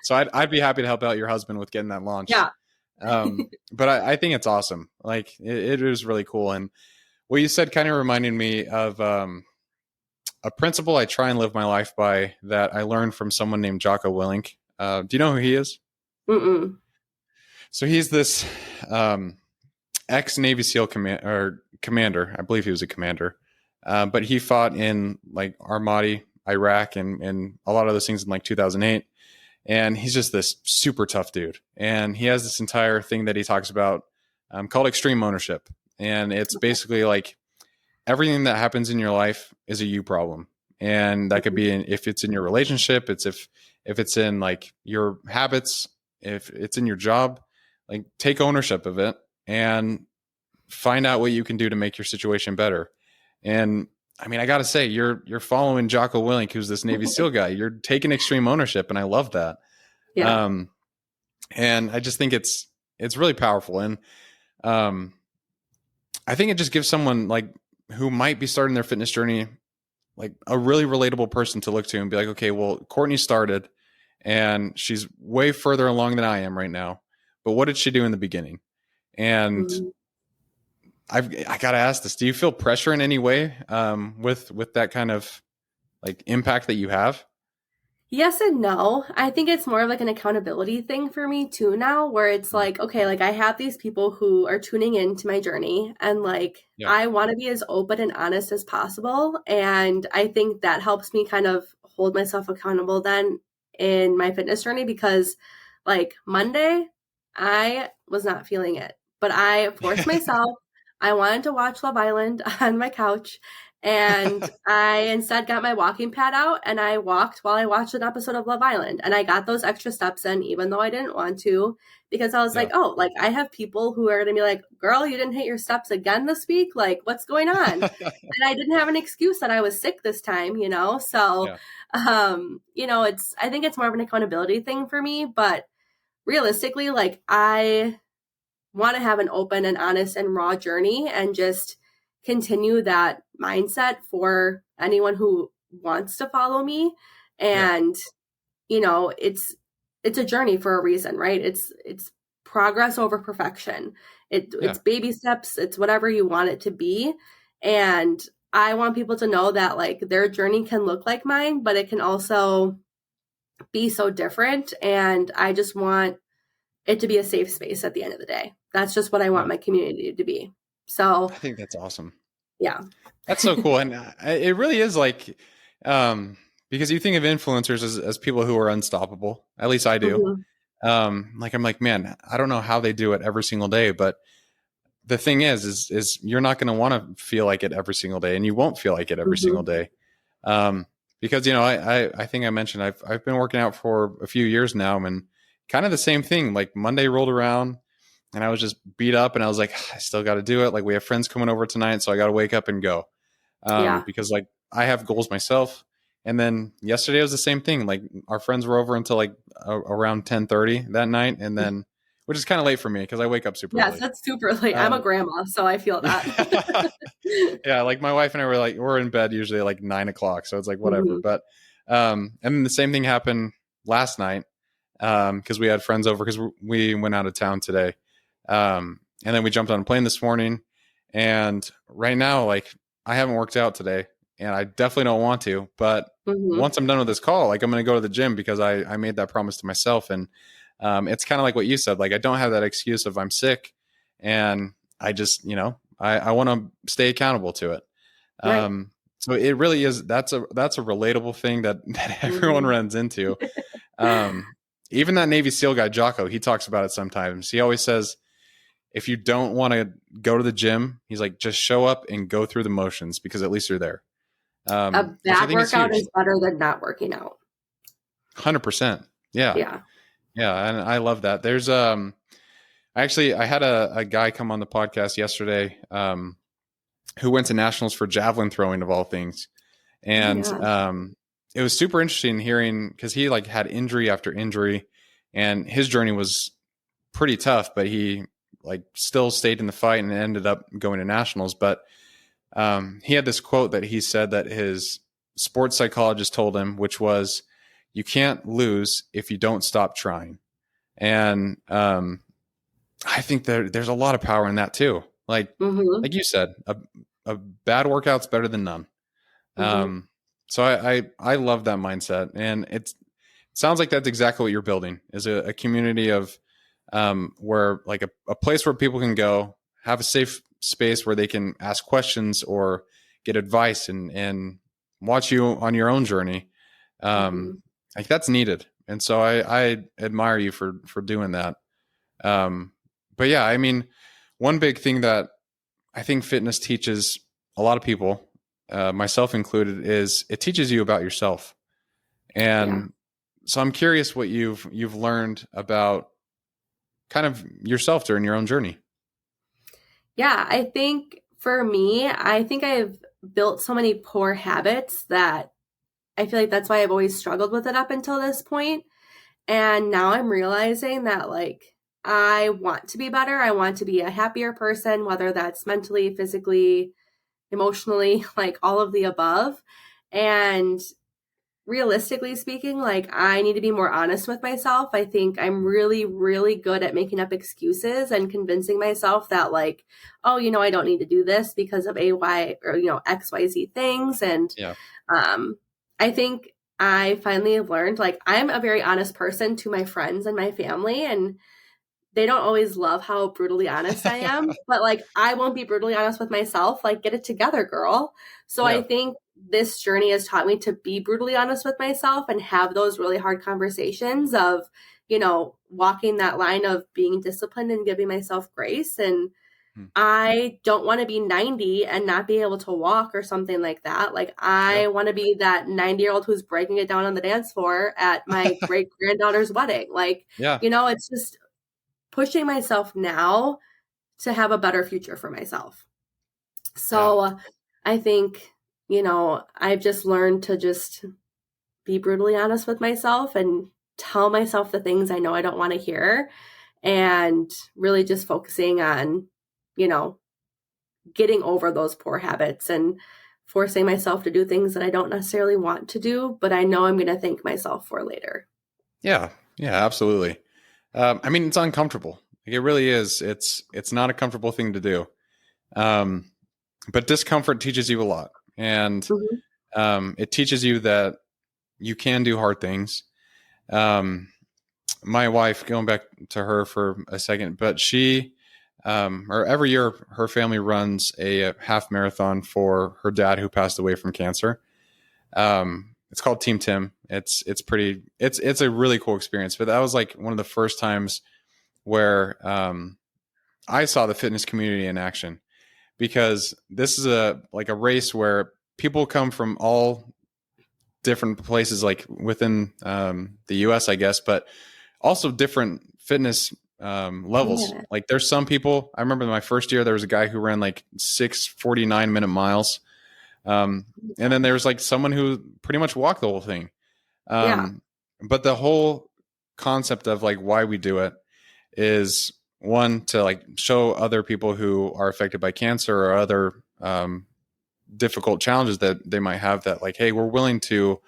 So I'd be happy to help out your husband with getting that launched. Yeah. But I think it's awesome. Like it is really cool, and what you said kind of reminded me of a principle I try and live my life by that I learned from someone named Jocko Willink. Do you know who he is? Mm-mm. So he's this ex Navy SEAL commander. I believe he was a commander, but he fought in like Armadi, Iraq, and a lot of those things in like 2008. And he's just this super tough dude. And he has this entire thing that he talks about called extreme ownership. And it's basically like everything that happens in your life is a you problem. And that could be if it's in your relationship, it's if it's in like your habits, if it's in your job, like take ownership of it and find out what you can do to make your situation better. And I mean, I got to say, you're following Jocko Willink, who's this Navy SEAL guy. You're taking extreme ownership, and I love that. Yeah. And I just think it's really powerful. And I think it just gives someone like who might be starting their fitness journey like a really relatable person to look to and be like, okay, well, Courtney started and she's way further along than I am right now. But what did she do in the beginning? And Mm-hmm. I gotta ask this: do you feel pressure in any way with that kind of like impact that you have? Yes and no. I think it's more of like an accountability thing for me too now, where it's Mm. like, okay, like I have these people who are tuning into my journey and like Yeah, I want to be as open and honest as possible. And I think that helps me kind of hold myself accountable then in my fitness journey because like Monday, I was not feeling it, but I forced myself. I wanted to watch Love Island on my couch. And I instead got my walking pad out and I walked while I watched an episode of Love Island. And I got those extra steps in, even though I didn't want to, because I was like, yeah, oh, like I have people who are going to be like, girl, you didn't hit your steps again this week. Like, what's going on? And I didn't have an excuse that I was sick this time, you know? So, yeah, I think it's more of an accountability thing for me. But realistically, like, I want to have an open and honest and raw journey and just continue that mindset for anyone who wants to follow me. yeah, And it's a journey for a reason, right? It's progress over perfection. yeah, It's baby steps, it's whatever you want it to be. And I want people to know that like their journey can look like mine, but it can also be so different. And I just want it to be a safe space at the end of the day. That's just what I want yeah. my community to be. So, I think that's awesome. yeah. That's so cool, and it really is like, because you think of influencers as people who are unstoppable. At least I do. Mhm. Like I'm like, man, I don't know how they do it every single day, but the thing is you're not going to want to feel like it every single day, and you won't feel like it every single Mhm. day, because I think I mentioned I've been working out for a few years now, and kind of the same thing. Like Monday rolled around, and I was just beat up, and I was like, I still got to do it. Like we have friends coming over tonight, so I got to wake up and go, Yeah. because like I have goals myself. And then yesterday was the same thing. Like our friends were over until like around 10:30 that night, and then which is kind of late for me because I wake up super Yes, early. that's super late. I'm a Um, grandma, so I feel that. yeah, like my wife and I were like we're in bed usually at like 9 o'clock, so it's like whatever. Mhm. But and then the same thing happened last night because we had friends over because we went out of town today, and then we jumped on a plane this morning, and right now like I haven't worked out today, and I definitely don't want to. But Mhm. once I'm done with this call, like I'm going to go to the gym because I made that promise to myself, and it's kind of like what you said. Like I don't have that excuse of I'm sick, and I just I want to stay accountable to it. Right. So it really is. That's a relatable thing that everyone Mhm. runs into. Um, Even that Navy SEAL guy Jocko, he talks about it sometimes. He always says, if you don't want to go to the gym, he's like, just show up and go through the motions because at least you're there. A Which I bad think is workout huge. is better than not working out. 100%. Yeah. Yeah. Yeah. And I love that. There's, I had a guy come on the podcast yesterday, who went to nationals for javelin throwing of all things. Oh my And, gosh. it was super interesting hearing because he like had injury after injury and his journey was pretty tough, but he like still stayed in the fight and ended up going to nationals. But he had this quote that he said that his sports psychologist told him, which was, "You can't lose if you don't stop trying." And I think there's a lot of power in that too. Mhm. Like you said, a bad workout's better than none. Mhm. So I love that mindset, and it sounds like that's exactly what you're building is a community of where like a place where people can go have a safe space where they can ask questions or get advice and watch you on your own journey. Um, Mhm. like that's needed. And so I admire you for doing that. Um, but yeah, I mean, one big thing that I think fitness teaches a lot of people, myself included, is it teaches you about yourself. Yeah. And so I'm curious what you've learned about kind of yourself during your own journey. Yeah, I think for me, I think I've built so many poor habits that I feel like that's why I've always struggled with it up until this point. And now I'm realizing that like I want to be better. I want to be a happier person, whether that's mentally, physically, emotionally, like all of the above. And realistically speaking, like I need to be more honest with myself. I think I'm really, really good at making up excuses and convincing myself that like, oh, I don't need to do this because of AY or, XYZ things. And Yeah. um, I think I finally have learned like I'm a very honest person to my friends and my family, and they don't always love how brutally honest I am, but like I won't be brutally honest with myself. Like, get it together, girl. So I Yeah. think this journey has taught me to be brutally honest with myself and have those really hard conversations of, walking that line of being disciplined and giving myself grace. And Hmm. I don't want to be 90 and not be able to walk or something like that. Like, Yeah. I want to be that 90-year-old who's breaking it down on the dance floor at my great granddaughter's wedding. Like, Yeah. it's just pushing myself now to have a better future for myself. Yeah. So I think, I've just learned to just be brutally honest with myself and tell myself the things I know I don't want to hear, and really just focusing on, you know, getting over those poor habits and forcing myself to do things that I don't necessarily want to do, but I know I'm going to thank myself for later. Yeah. Yeah. Absolutely. I mean, it's uncomfortable. Like, it really is. It's not a comfortable thing to do. Um, but discomfort teaches you a lot, and Mm-hmm. it teaches you that you can do hard things. Um, my wife, going back to her for a second, but she, or every year, her family runs a half marathon for her dad who passed away from cancer. It's called Team Tim. It's a really cool experience. But that was like one of the first times where I saw the fitness community in action, because this is a race where people come from all different places, like within the U.S., I guess, but also different fitness levels. Yeah. Like, there's some people. I remember my first year, there was a guy who ran like 6:49 minute miles, and then there's like someone who pretty much walked the whole thing. Yeah. But the whole concept of like why we do it is, one, to like show other people who are affected by cancer or other difficult challenges that they might have, that like, hey, we're willing to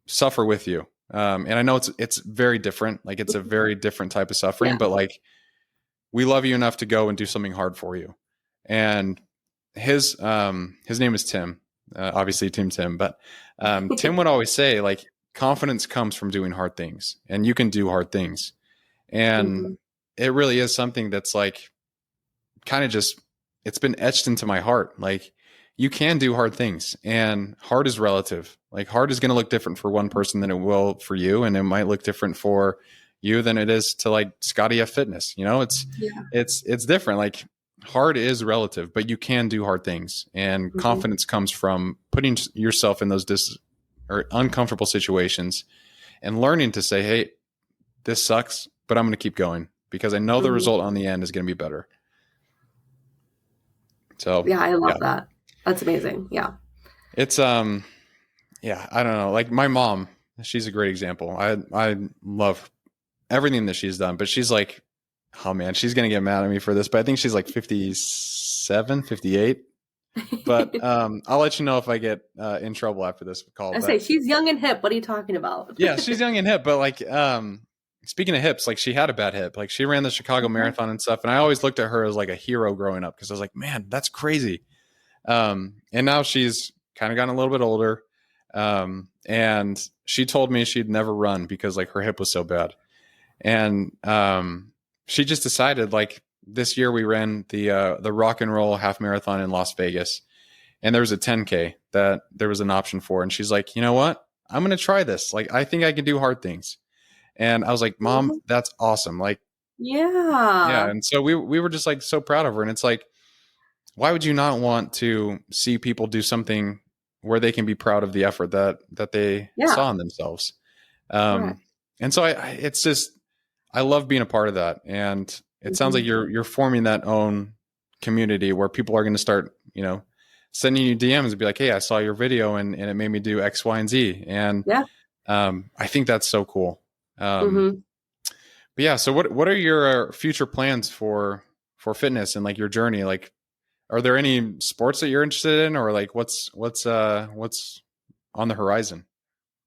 suffer with you. And I know it's very different. Like, it's a very different type of suffering, Yeah. but like, we love you enough to go and do something hard for you. And his name is Tim, obviously Team Tim, but Tim would always say like, confidence comes from doing hard things, and you can do hard things. And Mm-hmm. it really is something that's like, kind of just, it's been etched into my heart. Like, you can do hard things, and hard is relative. Like, hard is going to look different for one person than it will for you. And it might look different for you than it is to like Scotty F Fitness. Yeah. It's different. Like, hard is relative, but you can do hard things, and Mm-hmm. confidence comes from putting yourself in those or uncomfortable situations and learning to say, hey, this sucks, but I'm going to keep going because I know the Mm-hmm. result on the end is going to be better. So, Yeah, I love yeah, that. That's amazing. Yeah. it's, yeah, I don't know. Like, my mom, she's a great example. I love everything that she's done, but she's like, oh man, she's going to get mad at me for this, but I think she's like 57, 58. But I'll let you know if I get in trouble after this call. I say But she's young and hip. What are you talking about? yeah, she's young and hip. But like, speaking of hips, like, she had a bad hip. Like, she ran the Chicago Okay. Marathon and stuff, and I always looked at her as like a hero growing up, because I was like, man, that's crazy. And now she's kind of gotten a little bit older, and she told me she'd never run because like her hip was so bad. And she just decided, like, this year we ran the Rock and Roll half marathon in Las Vegas, and there was a 10K that there was an option for, and she's like, you know what? I'm going to try this. Like, I think I can do hard things. And I was like, Mom, that's awesome. Like, yeah. Yeah. And so we were just like so proud of her. And it's like, why would you not want to see people do something where they can be proud of the effort that they Yeah. saw in themselves? Correct. And so it's just, I love being a part of that. And it sounds like Mm-hmm. you're forming that own community where people are going to start, sending you DMs and be like, hey, I saw your video and it made me do X, Y, and Z. And Yeah. I think that's so cool. Mm-hmm. But yeah, so what are your future plans for fitness and like your journey? Like, are there any sports that you're interested in, or like what's on the horizon?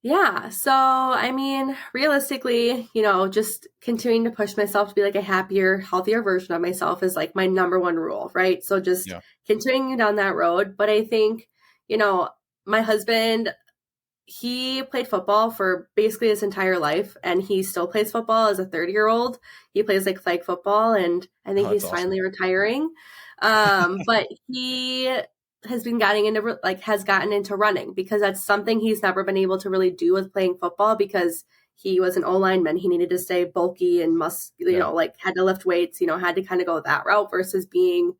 Yeah. So, I mean, realistically, just continuing to push myself to be like a happier, healthier version of myself is like my number one rule, right? So, just Yeah. continuing down that road. But I think, you know, my husband, he played football for basically his entire life, and he still plays football as a 30-year-old. He plays like flag football, and I think Oh, that's he's awesome. finally retiring. But he has been getting into like has gotten into running because that's something he's never been able to really do with playing football because he was an O lineman. He needed to stay bulky and Yeah. like had to lift weights, had to kind of go that route versus being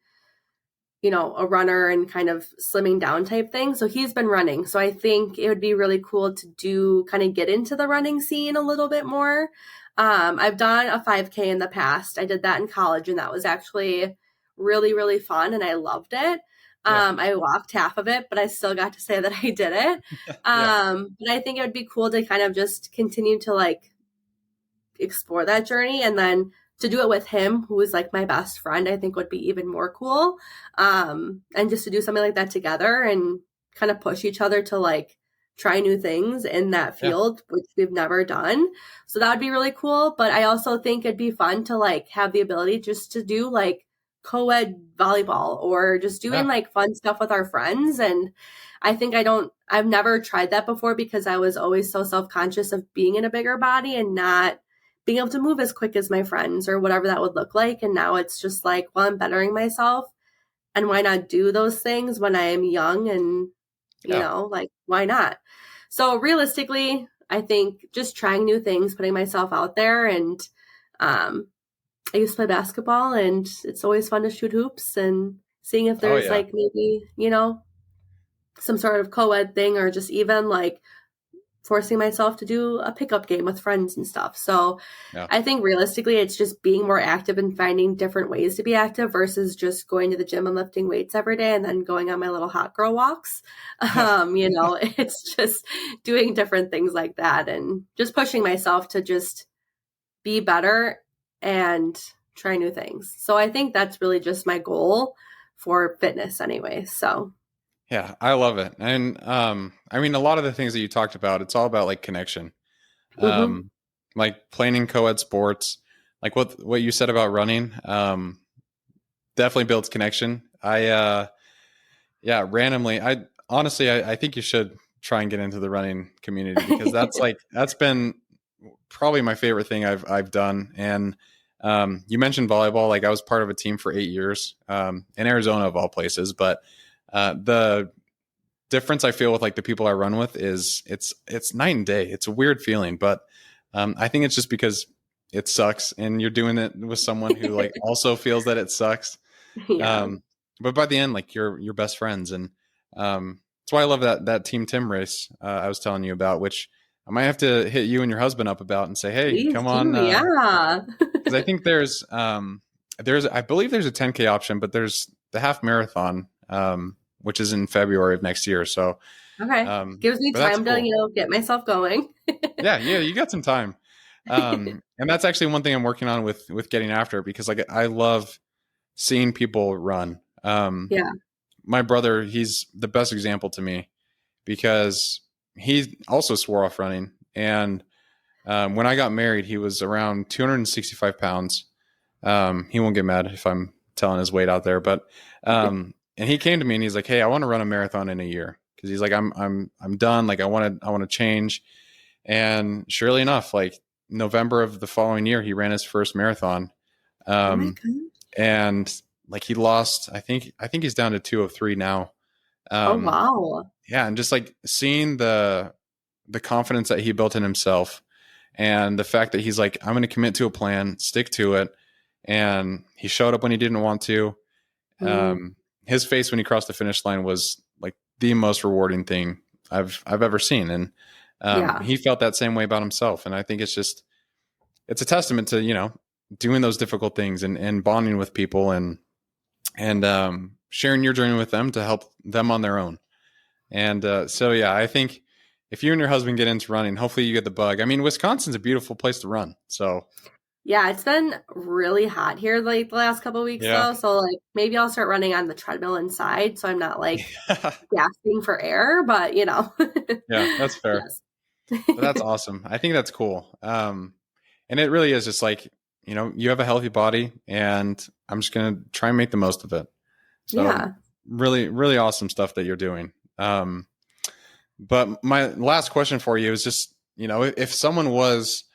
a runner and kind of slimming down type thing. So he's been running. So I think it would be really cool to do kind of get into the running scene a little bit more. I've done a 5K in the past. I did that in college and that was actually really, really fun and I loved it. Yeah. I walked half of it, but I still got to say that I did it. Yeah. But I think it would be cool to kind of just continue to like explore that journey and then to do it with him who is like my best friend I think would be even more cool, and just to do something like that together and kind of push each other to like try new things in that Yeah. field which we've never done, so that would be really cool. But I also think it'd be fun to like have the ability just to do like co-ed volleyball or just doing Yeah. like fun stuff with our friends. And I think I've never tried that before because I was always so self-conscious of being in a bigger body and not being able to move as quick as my friends or whatever that would look like. And now it's just like, well, I'm bettering myself. And why not do those things when I am young and, Yeah. like, why not? So realistically, I think just trying new things, putting myself out there. And I used to play basketball and it's always fun to shoot hoops and seeing if Oh there's yeah. like maybe, some sort of co ed thing or just even like forcing myself to do a pickup game with friends and stuff. So Yeah. I think realistically, it's just being more active and finding different ways to be active versus just going to the gym and lifting weights every day and then going on my little hot girl walks. Yeah. It's just doing different things like that and just pushing myself to just be better and try new things. So I think that's really just my goal for fitness anyway. So, Yeah, I love it. And I mean a lot of the things that you talked about, it's all about like connection. mhm. Um like playing in co-ed sports, like what you said about running, definitely builds connection. Yeah, randomly, I honestly I think you should try and get into the running community because that's been probably my favorite thing I've done. And you mentioned volleyball. Like I was part of a team for 8 years in Arizona of all places, but the difference I feel with like the people I run with is it's night and day. It's a weird feeling, but I think it's just because it sucks and you're doing it with someone who like also feels that it sucks. Yeah. Um, but by the end, like you're best friends, and that's why I love that Team Tim race I was telling you about, which I might have to hit you and your husband up about and say, hey, Please come on, do. Yeah. because I think there's I believe there's a 10K option, but there's the half marathon, which is in February of next year. So, Okay. Gives me but that's time to, cool. get myself going. Yeah, yeah, you got some time. And that's actually one thing I'm working on with getting after because like I love seeing people run. Yeah. My brother, he's the best example to me because he also swore off running. And when I got married, he was around 265 pounds. He won't get mad if I'm telling his weight out there, but and he came to me and he's like, "Hey, I want to run a marathon in a year." Because he's like, I'm done. Like I want to change. And surely enough, like November of the following year, he ran his first marathon. Oh my Um, God. and like he lost, I think he's down to 203 now. Oh, Um, wow. yeah, and just like seeing the confidence that he built in himself and the fact that he's like, I'm going to commit to a plan, stick to it, and he showed up when he didn't want to. Mm, His face when he crossed the finish line was like the most rewarding thing I've ever seen, and yeah. he felt that same way about himself. And I think it's a testament to doing those difficult things and bonding with people and sharing your journey with them to help them on their own. And so yeah, I think if you and your husband get into running, hopefully you get the bug. I mean, Wisconsin's a beautiful place to run. So Yeah, it's been really hot here like the last couple of weeks yeah, though. So like maybe I'll start running on the treadmill inside so I'm not like gasping for air, but yeah, that's fair. yes. But that's awesome. I think that's cool. And it really is just like, you have a healthy body, and I'm just going to try and make the most of it. So Yeah. really, really awesome stuff that you're doing. But my last question for you is just, if someone was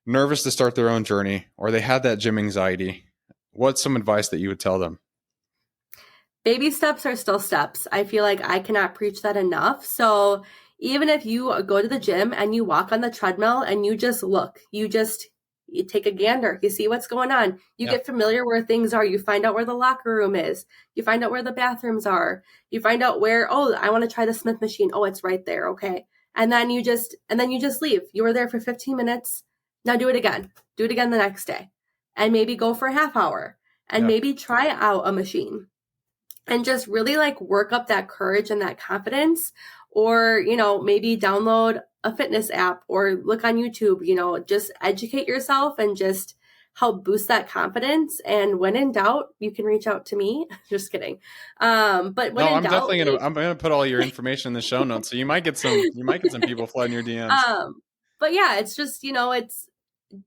nervous to start their own journey, or they had that gym anxiety, what's some advice that you would tell them? Baby steps are still steps. I feel like I cannot preach that enough. So even if you go to the gym and you walk on the treadmill and you just look, you take a gander, you see what's going on. You Yeah. get familiar where things are. You find out where the locker room is. You find out where the bathrooms are. You find out where, oh, I want to try the Smith machine. Oh, it's right there. Okay. And then you just leave. You were there for 15 minutes. Now do it again. Do it again the next day. And maybe go for a half hour and Yeah. maybe try out a machine and just really like work up that courage and that confidence. Or, maybe download a fitness app or look on YouTube, just educate yourself and just help boost that confidence. And when in doubt, you can reach out to me. Just kidding. But when No, in I'm doubt, definitely I'm gonna put all your information in the show notes. So you might get some people flooding your DMs. But yeah, it's just, it's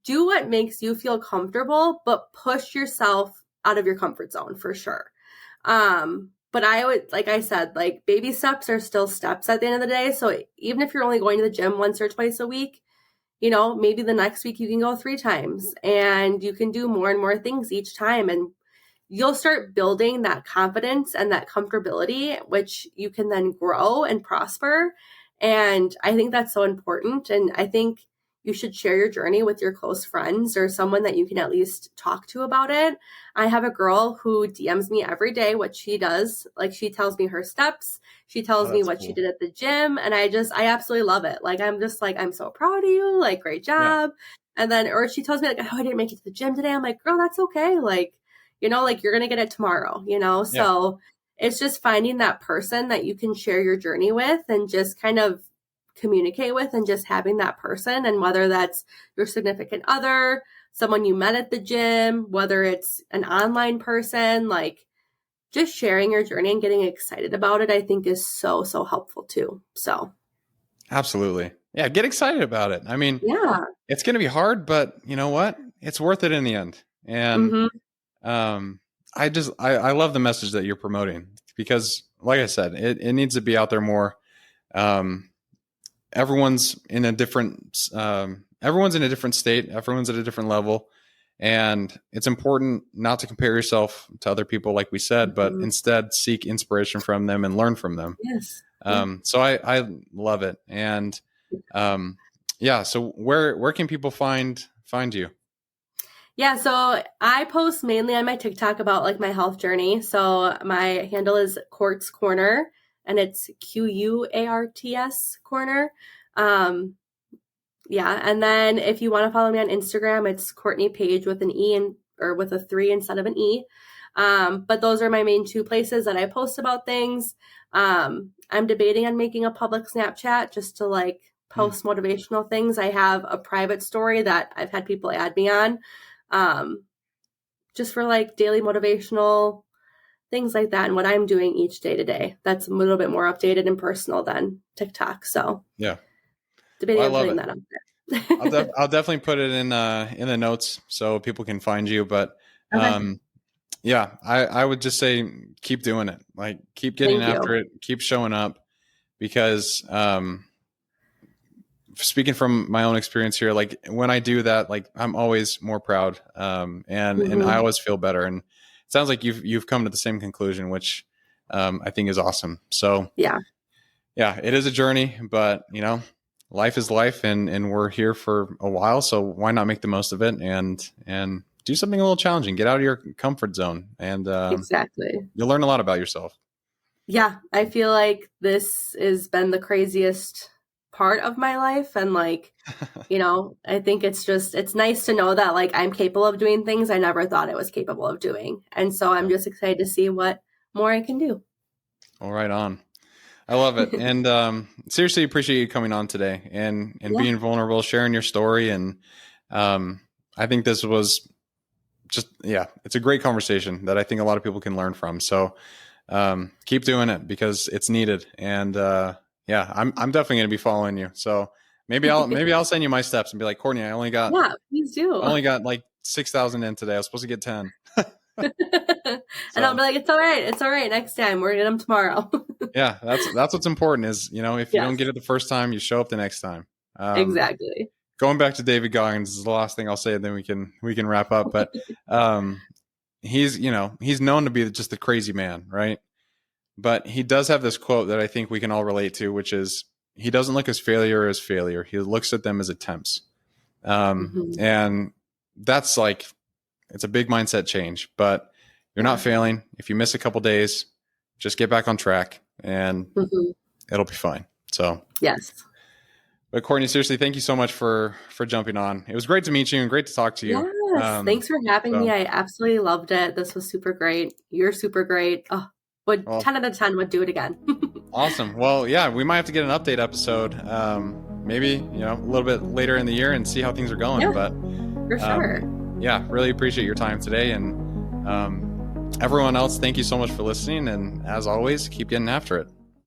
do what makes you feel comfortable, but push yourself out of your comfort zone for sure. But I would, like I said, like baby steps are still steps at the end of the day. So even if you're only going to the gym once or twice a week, maybe the next week you can go 3 times and you can do more and more things each time. And you'll start building that confidence and that comfortability, which you can then grow and prosper. And I think that's so important. And I think you should share your journey with your close friends or someone that you can at least talk to about it. I have a girl who DMs me every day what she does. Like she tells me her steps. She tells me That's what cool. she did at the gym. And I absolutely love it. Like, I'm just like, I'm so proud of you. Like, great job. Yeah. And then, or she tells me like, oh, I didn't make it to the gym today. I'm like, girl, that's okay. Like, like you're going to get it tomorrow, So it's just finding that person that you can share your journey with and just kind of communicate with, and just having that person. And whether that's your significant other, someone you met at the gym, whether it's an online person, like just sharing your journey and getting excited about it, I think is so, so helpful too. So Absolutely. Yeah. Get excited about it. I mean, yeah. It's going to be hard, but you know what? It's worth it in the end. And, I love the message that you're promoting, because like I said, it needs to be out there more. Everyone's in a different state. Everyone's at a different level. And it's important not to compare yourself to other people, like we said, but instead seek inspiration from them and learn from them. Yes. So I love it. And, so where can people find you? Yeah, so I post mainly on my TikTok about like my health journey. So my handle is Quartz Corner, and it's QUARTS Corner. And then if you want to follow me on Instagram, it's Courtney Paige with an E or with a 3 instead of an E. But those are my main 2 places that I post about things. I'm debating on making a public Snapchat just to like post motivational things. I have a private story that I've had people add me on. Just for like daily motivational things like that, and what I'm doing each day to day. That's a little bit more updated and personal than TikTok. So yeah, debating on putting that up there. I'll definitely put it in the notes so people can find you. But okay. I would just say keep doing it. Like keep getting after it. Keep showing up, because speaking from my own experience here, like when I do that, like I'm always more proud, and I always feel better. And it sounds like you've come to the same conclusion, which I think is awesome. So yeah, it is a journey, but life is life, and we're here for a while. So why not make the most of it and do something a little challenging, get out of your comfort zone, and exactly. You'll learn a lot about yourself. Yeah. I feel like this has been the craziest part of my life. And like, I think it's nice to know that like I'm capable of doing things I never thought I was capable of doing. And so I'm just excited to see what more I can do. All right on. I love it. And seriously appreciate you coming on today and being vulnerable, sharing your story. And I think this was it's a great conversation that I think a lot of people can learn from. So keep doing it, because it's needed. And I'm definitely going to be following you. So maybe I'll send you my steps and be like, Courtney, Yeah, please do. I only got like 6,000 in today. I was supposed to get 10. And I'll be like, it's all right. It's all right. Next time we're getting them tomorrow. Yeah. That's what's important is, if you Yes. don't get it the first time, you show up the next time. Exactly. Going back to David Goggins is the last thing I'll say, and then we can wrap up. But he's known to be just the crazy man, right? But he does have this quote that I think we can all relate to, which is he doesn't look at failure as failure. He looks at them as attempts. And that's like, it's a big mindset change, but you're not failing. If you miss a couple days, just get back on track and it'll be fine. So yes. But Courtney, seriously, thank you so much for jumping on. It was great to meet you and great to talk to you. Yes, thanks for having me. I absolutely loved it. This was super great. You're super great. Oh, 10 out of 10 would do it again. Awesome. Well, yeah, we might have to get an update episode, maybe a little bit later in the year and see how things are going. Yeah, but for sure. Yeah, really appreciate your time today, and everyone else, thank you so much for listening. And as always, keep getting after it.